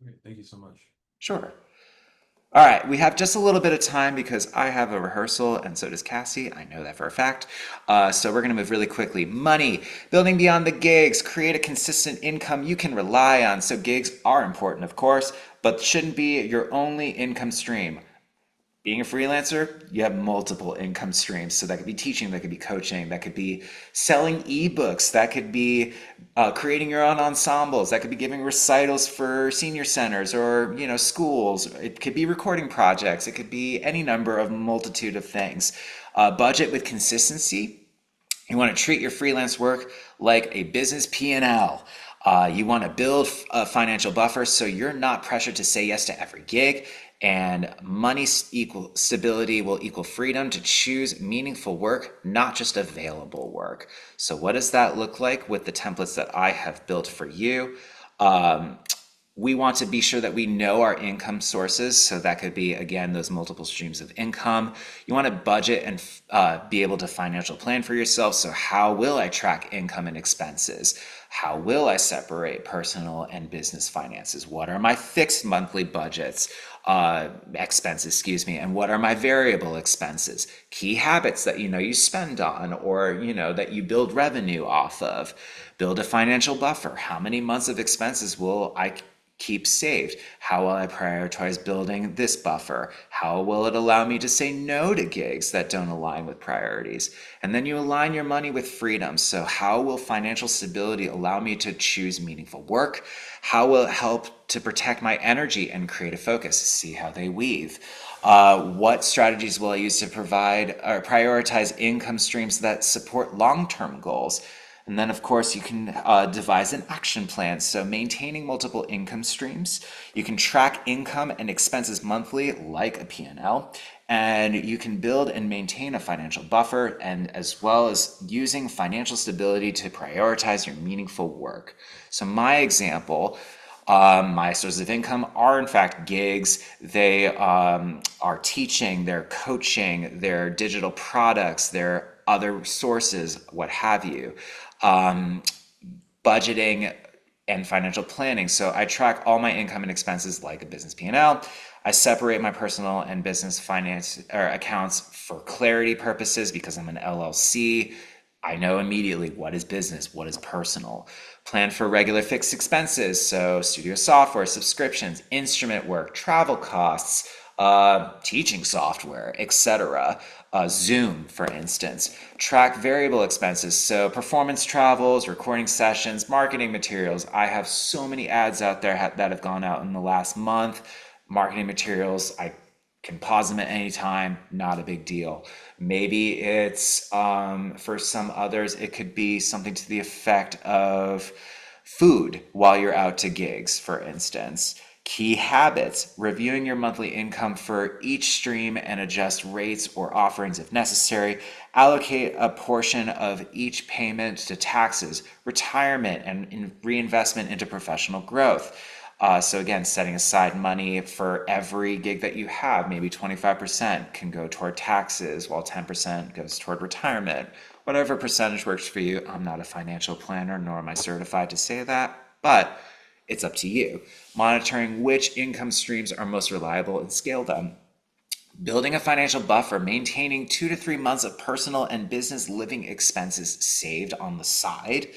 Okay, thank you so much. Sure. All right, we have just a little bit of time because I have a rehearsal and so does Cassie. I know that for a fact. So we're going to move really quickly. Money, building beyond the gigs, create a consistent income you can rely on. So gigs are important, of course, but shouldn't be your only income stream. Being a freelancer, you have multiple income streams. So that could be teaching, that could be coaching, that could be selling ebooks, that could be creating your own ensembles, that could be giving recitals for senior centers or schools. It could be recording projects. It could be any number of multitude of things. Budget with consistency. You want to treat your freelance work like a business P&L. You want to build a financial buffer so you're not pressured to say yes to every gig. And money equal stability will equal freedom to choose meaningful work, not just available work. So what does that look like with the templates that I have built for you? We want to be sure that we know our income sources. So that could be, again, those multiple streams of income. You want to budget and be able to financial plan for yourself. So how will I track income and expenses? How will I separate personal and business finances? What are my fixed monthly budgets, expenses, and what are my variable expenses? Key habits that you spend on or that you build revenue off of. Build a financial buffer. How many months of expenses will I keep saved? How will I prioritize building this buffer? How will it allow me to say no to gigs that don't align with priorities? And then you align your money with freedom. So how will financial stability allow me to choose meaningful work? How will it help to protect my energy and creative focus? See how they weave. What strategies will I use to provide or prioritize income streams that support long-term goals? And then, of course, you can devise an action plan. So maintaining multiple income streams. You can track income and expenses monthly like a P&L. And you can build and maintain a financial buffer, and as well as using financial stability to prioritize your meaningful work. So my example, my sources of income are in fact gigs. They are teaching, they're coaching, they're digital products, they're other sources, what have you. Budgeting and financial planning. So I track all my income and expenses like a business P&L. I separate my personal and business finance or accounts for clarity purposes because I'm an LLC. I know immediately what is business, what is personal. Plan for regular fixed expenses. So studio software, subscriptions, instrument work, travel costs, teaching software, etc. Zoom, for instance. Track variable expenses, so performance travels, recording sessions, marketing materials. I have so many ads out there that have gone out in the last month. Marketing materials, I Can pause them at any time, not a big deal. Maybe it's, for some others, it could be something to the effect of food while you're out to gigs, for instance. Key habits, reviewing your monthly income for each stream and adjust rates or offerings if necessary. Allocate a portion of each payment to taxes, retirement, and reinvestment into professional growth. So again, setting aside money for every gig that you have, maybe 25% can go toward taxes, while 10% goes toward retirement. Whatever percentage works for you. I'm not a financial planner, nor am I certified to say that, but it's up to you. Monitoring which income streams are most reliable and scale them. Building a financial buffer, maintaining 2 to 3 months of personal and business living expenses saved on the side.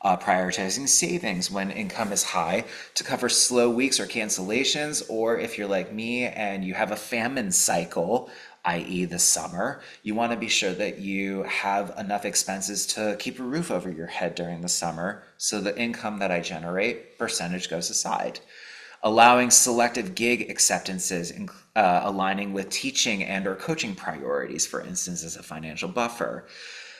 Prioritizing savings when income is high to cover slow weeks or cancellations, or if you're like me and you have a famine cycle, i.e., the summer, you want to be sure that you have enough expenses to keep a roof over your head during the summer, so the income that I generate, percentage goes aside. Allowing selective gig acceptances, aligning with teaching and or coaching priorities, for instance, as a financial buffer.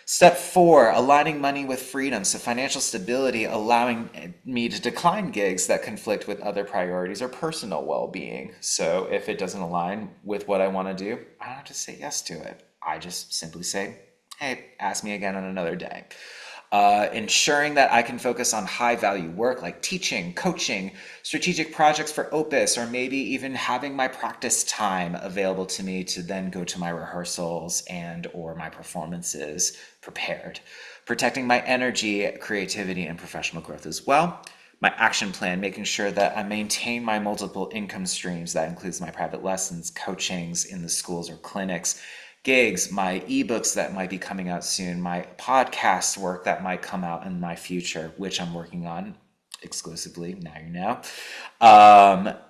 Step 4, aligning money with freedom. So financial stability, allowing me to decline gigs that conflict with other priorities or personal well-being. So if it doesn't align with what I want to do, I don't have to say yes to it. I just simply say, hey, ask me again on another day. Ensuring that I can focus on high value work like teaching, coaching, strategic projects for Opus, or maybe even having my practice time available to me to then go to my rehearsals and or my performances prepared. Protecting my energy, creativity, and professional growth as well. My action plan, making sure that I maintain my multiple income streams. That includes my private lessons, coachings in the schools or clinics, gigs, my ebooks that might be coming out soon, my podcast work that might come out in my future, which I'm working on exclusively, now you know,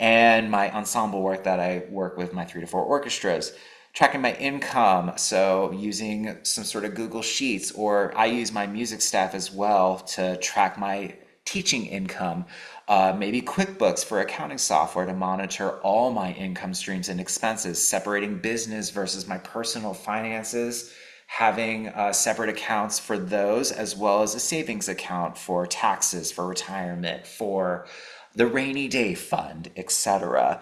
and my ensemble work that I work with my 3 to 4 orchestras. Tracking my income, so using some sort of Google Sheets, or I use my music staff as well to track my teaching income. Maybe QuickBooks for accounting software to monitor all my income streams and expenses, separating business versus my personal finances, having separate accounts for those, as well as a savings account for taxes, for retirement, for the rainy day fund, etc.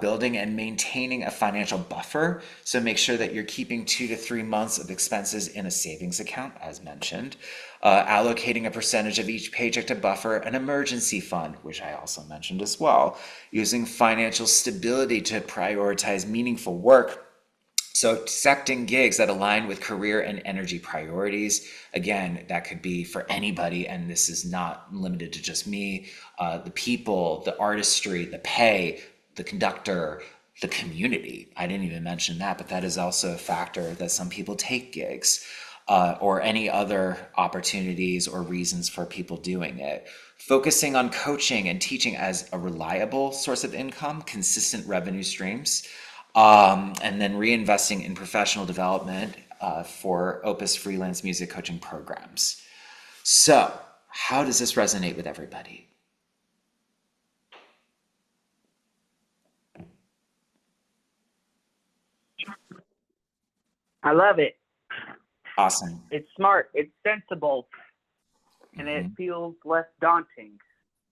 Building and maintaining a financial buffer. So make sure that you're keeping 2 to 3 months of expenses in a savings account, as mentioned. Allocating a percentage of each paycheck to buffer an emergency fund, which I also mentioned as well. Using financial stability to prioritize meaningful work. So accepting gigs that align with career and energy priorities. Again, that could be for anybody, and this is not limited to just me. The people, the artistry, the pay, the conductor, the community. I didn't even mention that, but that is also a factor that some people take gigs, or any other opportunities or reasons for people doing it. Focusing on coaching and teaching as a reliable source of income, consistent revenue streams, and then reinvesting in professional development for Opus freelance music coaching programs. So, how does this resonate with everybody? I love it. Awesome. It's smart. It's sensible, and it Mhm. feels less daunting.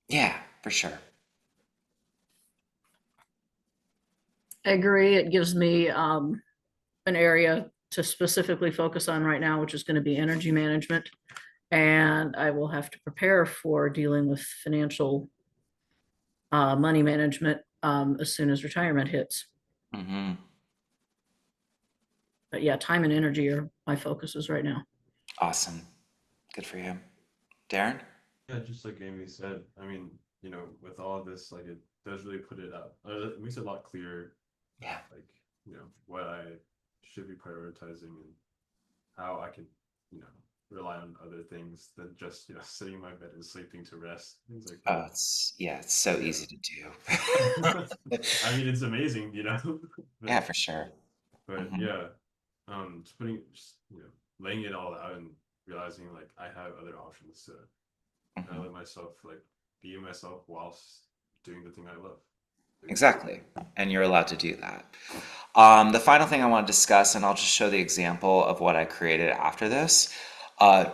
Yeah, for sure. I agree. It gives me an area to specifically focus on right now, which is going to be energy management. And I will have to prepare for dealing with financial money management as soon as retirement hits. Hmm. But yeah, time and energy are my focuses right now. Awesome. Good for you. Darren? Yeah, just like Amy said, I mean, with all of this, like it does really put it out. It makes it a lot clearer, Yeah. like, what I should be prioritizing and how I can, rely on other things than just, sitting in my bed and sleeping to rest, things like that. It's so Yeah. easy to do. I mean, it's amazing, Yeah, but for sure. but Hmm. yeah, just laying it all out and realizing like I have other options to Hmm. let myself like be myself whilst doing the thing I love. Exactly. And you're allowed to do that. The final thing I want to discuss, and I'll just show the example of what I created after this.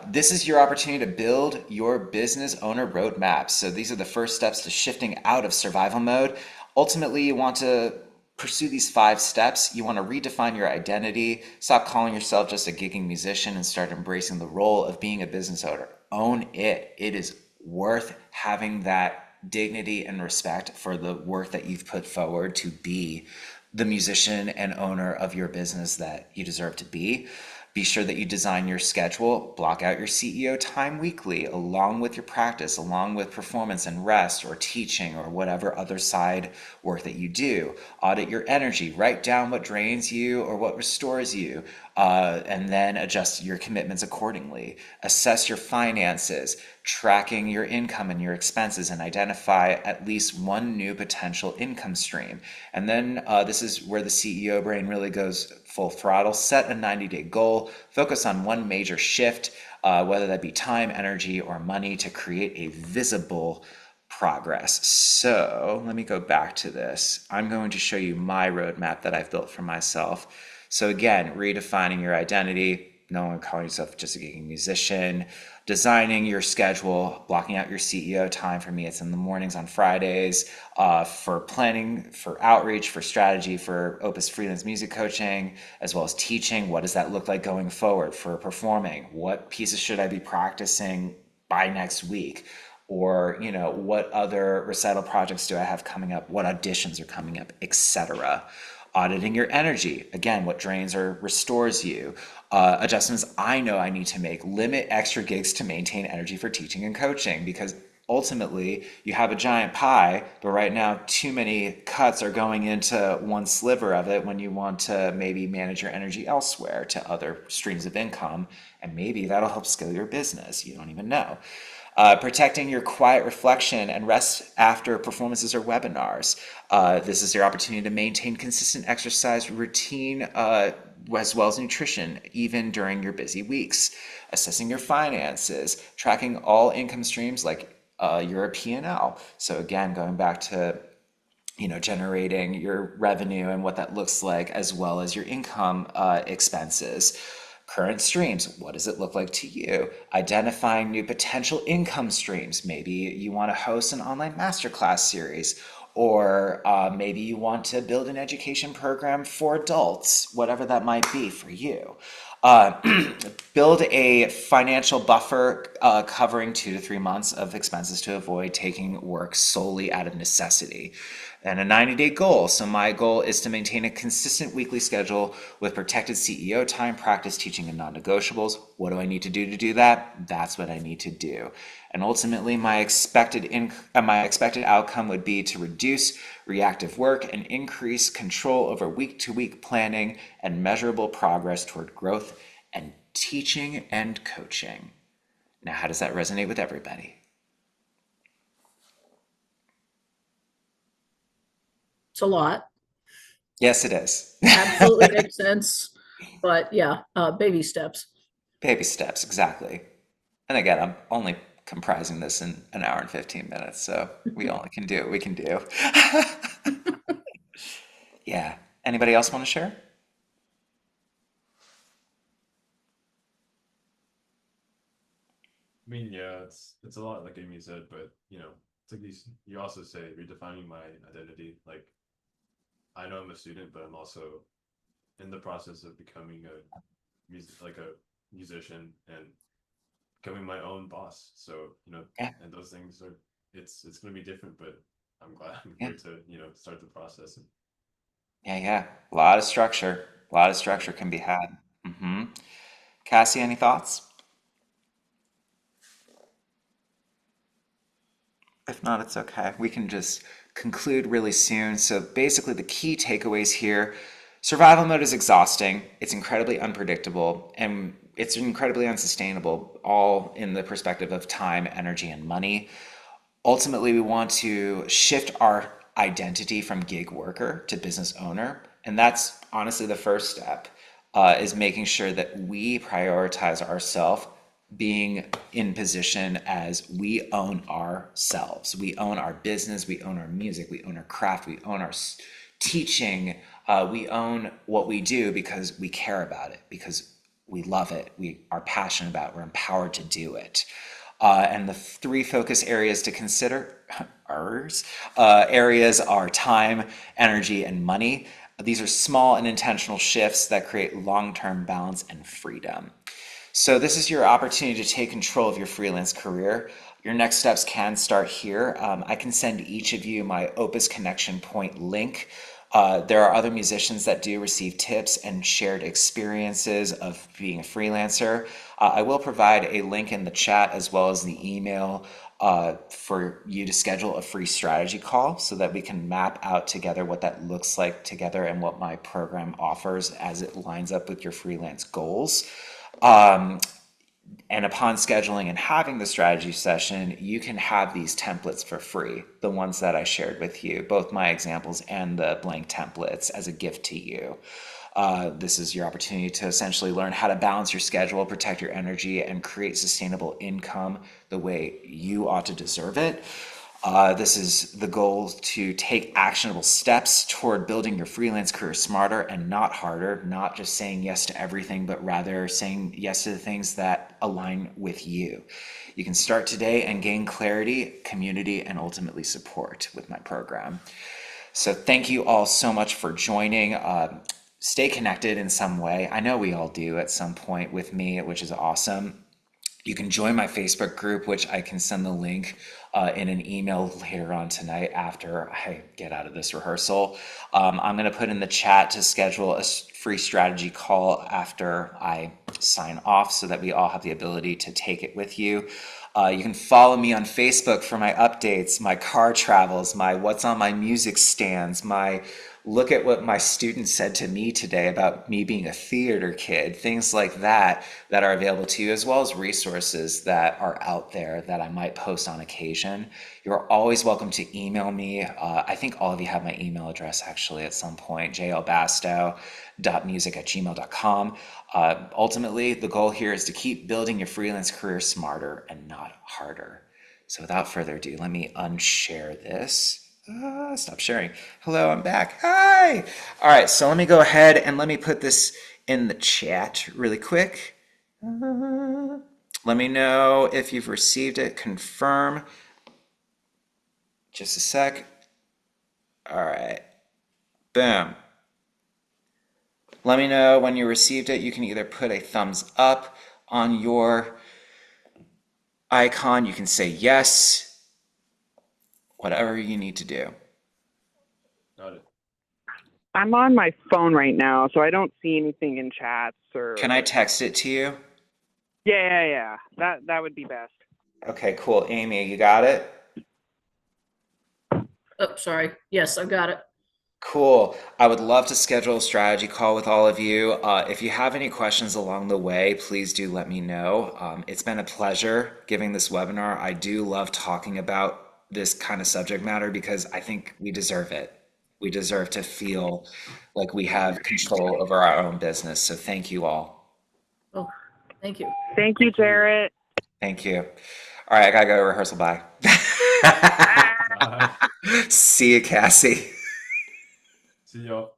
This is your opportunity to build your business owner roadmap. So these are the first steps to shifting out of survival mode. Ultimately, you want to pursue these 5 steps. You want to redefine your identity, stop calling yourself just a gigging musician, and start embracing the role of being a business owner. Own it. It is worth having that dignity and respect for the work that you've put forward to be the musician and owner of your business that you deserve to be. Be sure that you design your schedule, block out your CEO time weekly, along with your practice, along with performance and rest or teaching or whatever other side work that you do. Audit your energy, write down what drains you or what restores you, and then adjust your commitments accordingly. Assess your finances, tracking your income and your expenses, and identify at least one new potential income stream. And then this is where the CEO brain really goes full throttle. Set a 90-day goal, focus on one major shift, whether that be time, energy, or money, to create a visible progress. So let me go back to this. I'm going to show you my roadmap that I've built for myself. So again, redefining your identity, no one calling yourself just a gigging musician, designing your schedule, blocking out your CEO time. For me, it's in the mornings on Fridays, for planning, for outreach, for strategy, for Opus freelance music coaching, as well as teaching. What does that look like going forward? For performing, what pieces should I be practicing by next week? Or, what other recital projects do I have coming up? What auditions are coming up, etc. Auditing your energy. Again, what drains or restores you. Adjustments I know I need to make. Limit extra gigs to maintain energy for teaching and coaching, because ultimately you have a giant pie, but right now too many cuts are going into one sliver of it when you want to maybe manage your energy elsewhere to other streams of income. And maybe that'll help scale your business. You don't even know. Protecting your quiet reflection and rest after performances or webinars. This is your opportunity to maintain consistent exercise routine, as well as nutrition, even during your busy weeks. Assessing your finances, tracking all income streams like your P&L. So again, going back to generating your revenue and what that looks like, as well as your income expenses. Current streams, what does it look like to you? Identifying new potential income streams. Maybe you want to host an online masterclass series, or maybe you want to build an education program for adults, whatever that might be for you. Build a financial buffer covering 2 to 3 months of expenses to avoid taking work solely out of necessity. And a 90-day goal. So my goal is to maintain a consistent weekly schedule with protected CEO time, practice, teaching, and non-negotiables. What do I need to do that? That's what I need to do. And ultimately, my expected outcome would be to reduce reactive work and increase control over week-to-week planning and measurable progress toward growth and teaching and coaching. Now, how does that resonate with everybody? It's a lot. Yes, it is. Absolutely makes sense. But yeah, baby steps. Baby steps, exactly. And again, I'm only comprising this in an hour and 15 minutes, so we only can do what we can do. Yeah. Anybody else want to share? I mean, yeah, it's a lot like Amy said, but it's like these. You also say redefining my identity. Like, I know I'm a student, but I'm also in the process of becoming a musician and becoming my own boss. So Yeah, and those things are it's going to be different, but I'm glad I'm yeah, here to start the process. yeah. A lot of structure. A lot of structure can be had. Hmm. Cassie, any thoughts? If not, it's okay. We can just conclude really soon. So basically, the key takeaways here: survival mode is exhausting, it's incredibly unpredictable, and it's incredibly unsustainable, all in the perspective of time, energy, and money. Ultimately, we want to shift our identity from gig worker to business owner. And that's honestly the first step, is making sure that we prioritize ourselves being in position as we own ourselves. We own our business, we own our music, we own our craft, we own our teaching. We own what we do because we care about it, because we love it, we are passionate about it, we're empowered to do it. And the three focus areas to consider areas are time, energy, and money. These are small and intentional shifts that create long-term balance and freedom. So this is your opportunity to take control of your freelance career. Your next steps can start here. I can send each of you my Opus Connection Point link. There are other musicians that do receive tips and shared experiences of being a freelancer. I will provide a link in the chat as well as the email for you to schedule a free strategy call so that we can map out together what that looks like together and what my program offers as it lines up with your freelance goals. And upon scheduling and having the strategy session, you can have these templates for free, the ones that I shared with you, both my examples and the blank templates as a gift to you. This is your opportunity to essentially learn how to balance your schedule, protect your energy, and create sustainable income the way you ought to deserve it. This is the goal to take actionable steps toward building your freelance career smarter and not harder, not just saying yes to everything, but rather saying yes to the things that align with you. You can start today and gain clarity, community, and ultimately support with my program. So thank you all so much for joining. Stay connected in some way. I know we all do at some point with me, which is awesome. You can join my Facebook group, which I can send the link in an email later on tonight after I get out of this rehearsal. I'm going to put in the chat to schedule a free strategy call after I sign off so that we all have the ability to take it with you. You can follow me on Facebook for my updates, my car travels, my what's on my music stands, my look at what my students said to me today about me being a theater kid, things like that that are available to you, as well as resources that are out there that I might post on occasion. You're always welcome to email me. I think all of you have my email address actually at some point, jlbastow.music@gmail.com. Ultimately, the goal here is to keep building your freelance career smarter and not harder. So without further ado, let me unshare this. Stop sharing. Hello, I'm back. Hi. All right, so let me go ahead and let me put this in the chat really quick. Let me know if you've received it. Confirm. Just a sec. All right. Boom. Let me know when you received it. You can either put a thumbs up on your icon. You can say yes. Whatever you need to do. Got it. I'm on my phone right now, so I don't see anything in chats or. Can I text it to you? Yeah. That would be best. Okay, cool. Amy, you got it? Oh, sorry. Yes, I've got it. Cool. I would love to schedule a strategy call with all of you. If you have any questions along the way, please do let me know. It's been a pleasure giving this webinar. I do love talking about this kind of subject matter because I think we deserve it. We deserve to feel like we have control over our own business. So thank you all. Oh, thank you. Thank you, Jarrett. Thank you. All right, I gotta go to rehearsal. Bye. See you, Cassie. See y'all.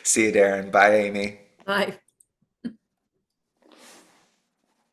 See you, Darren. Bye, Amy. Bye.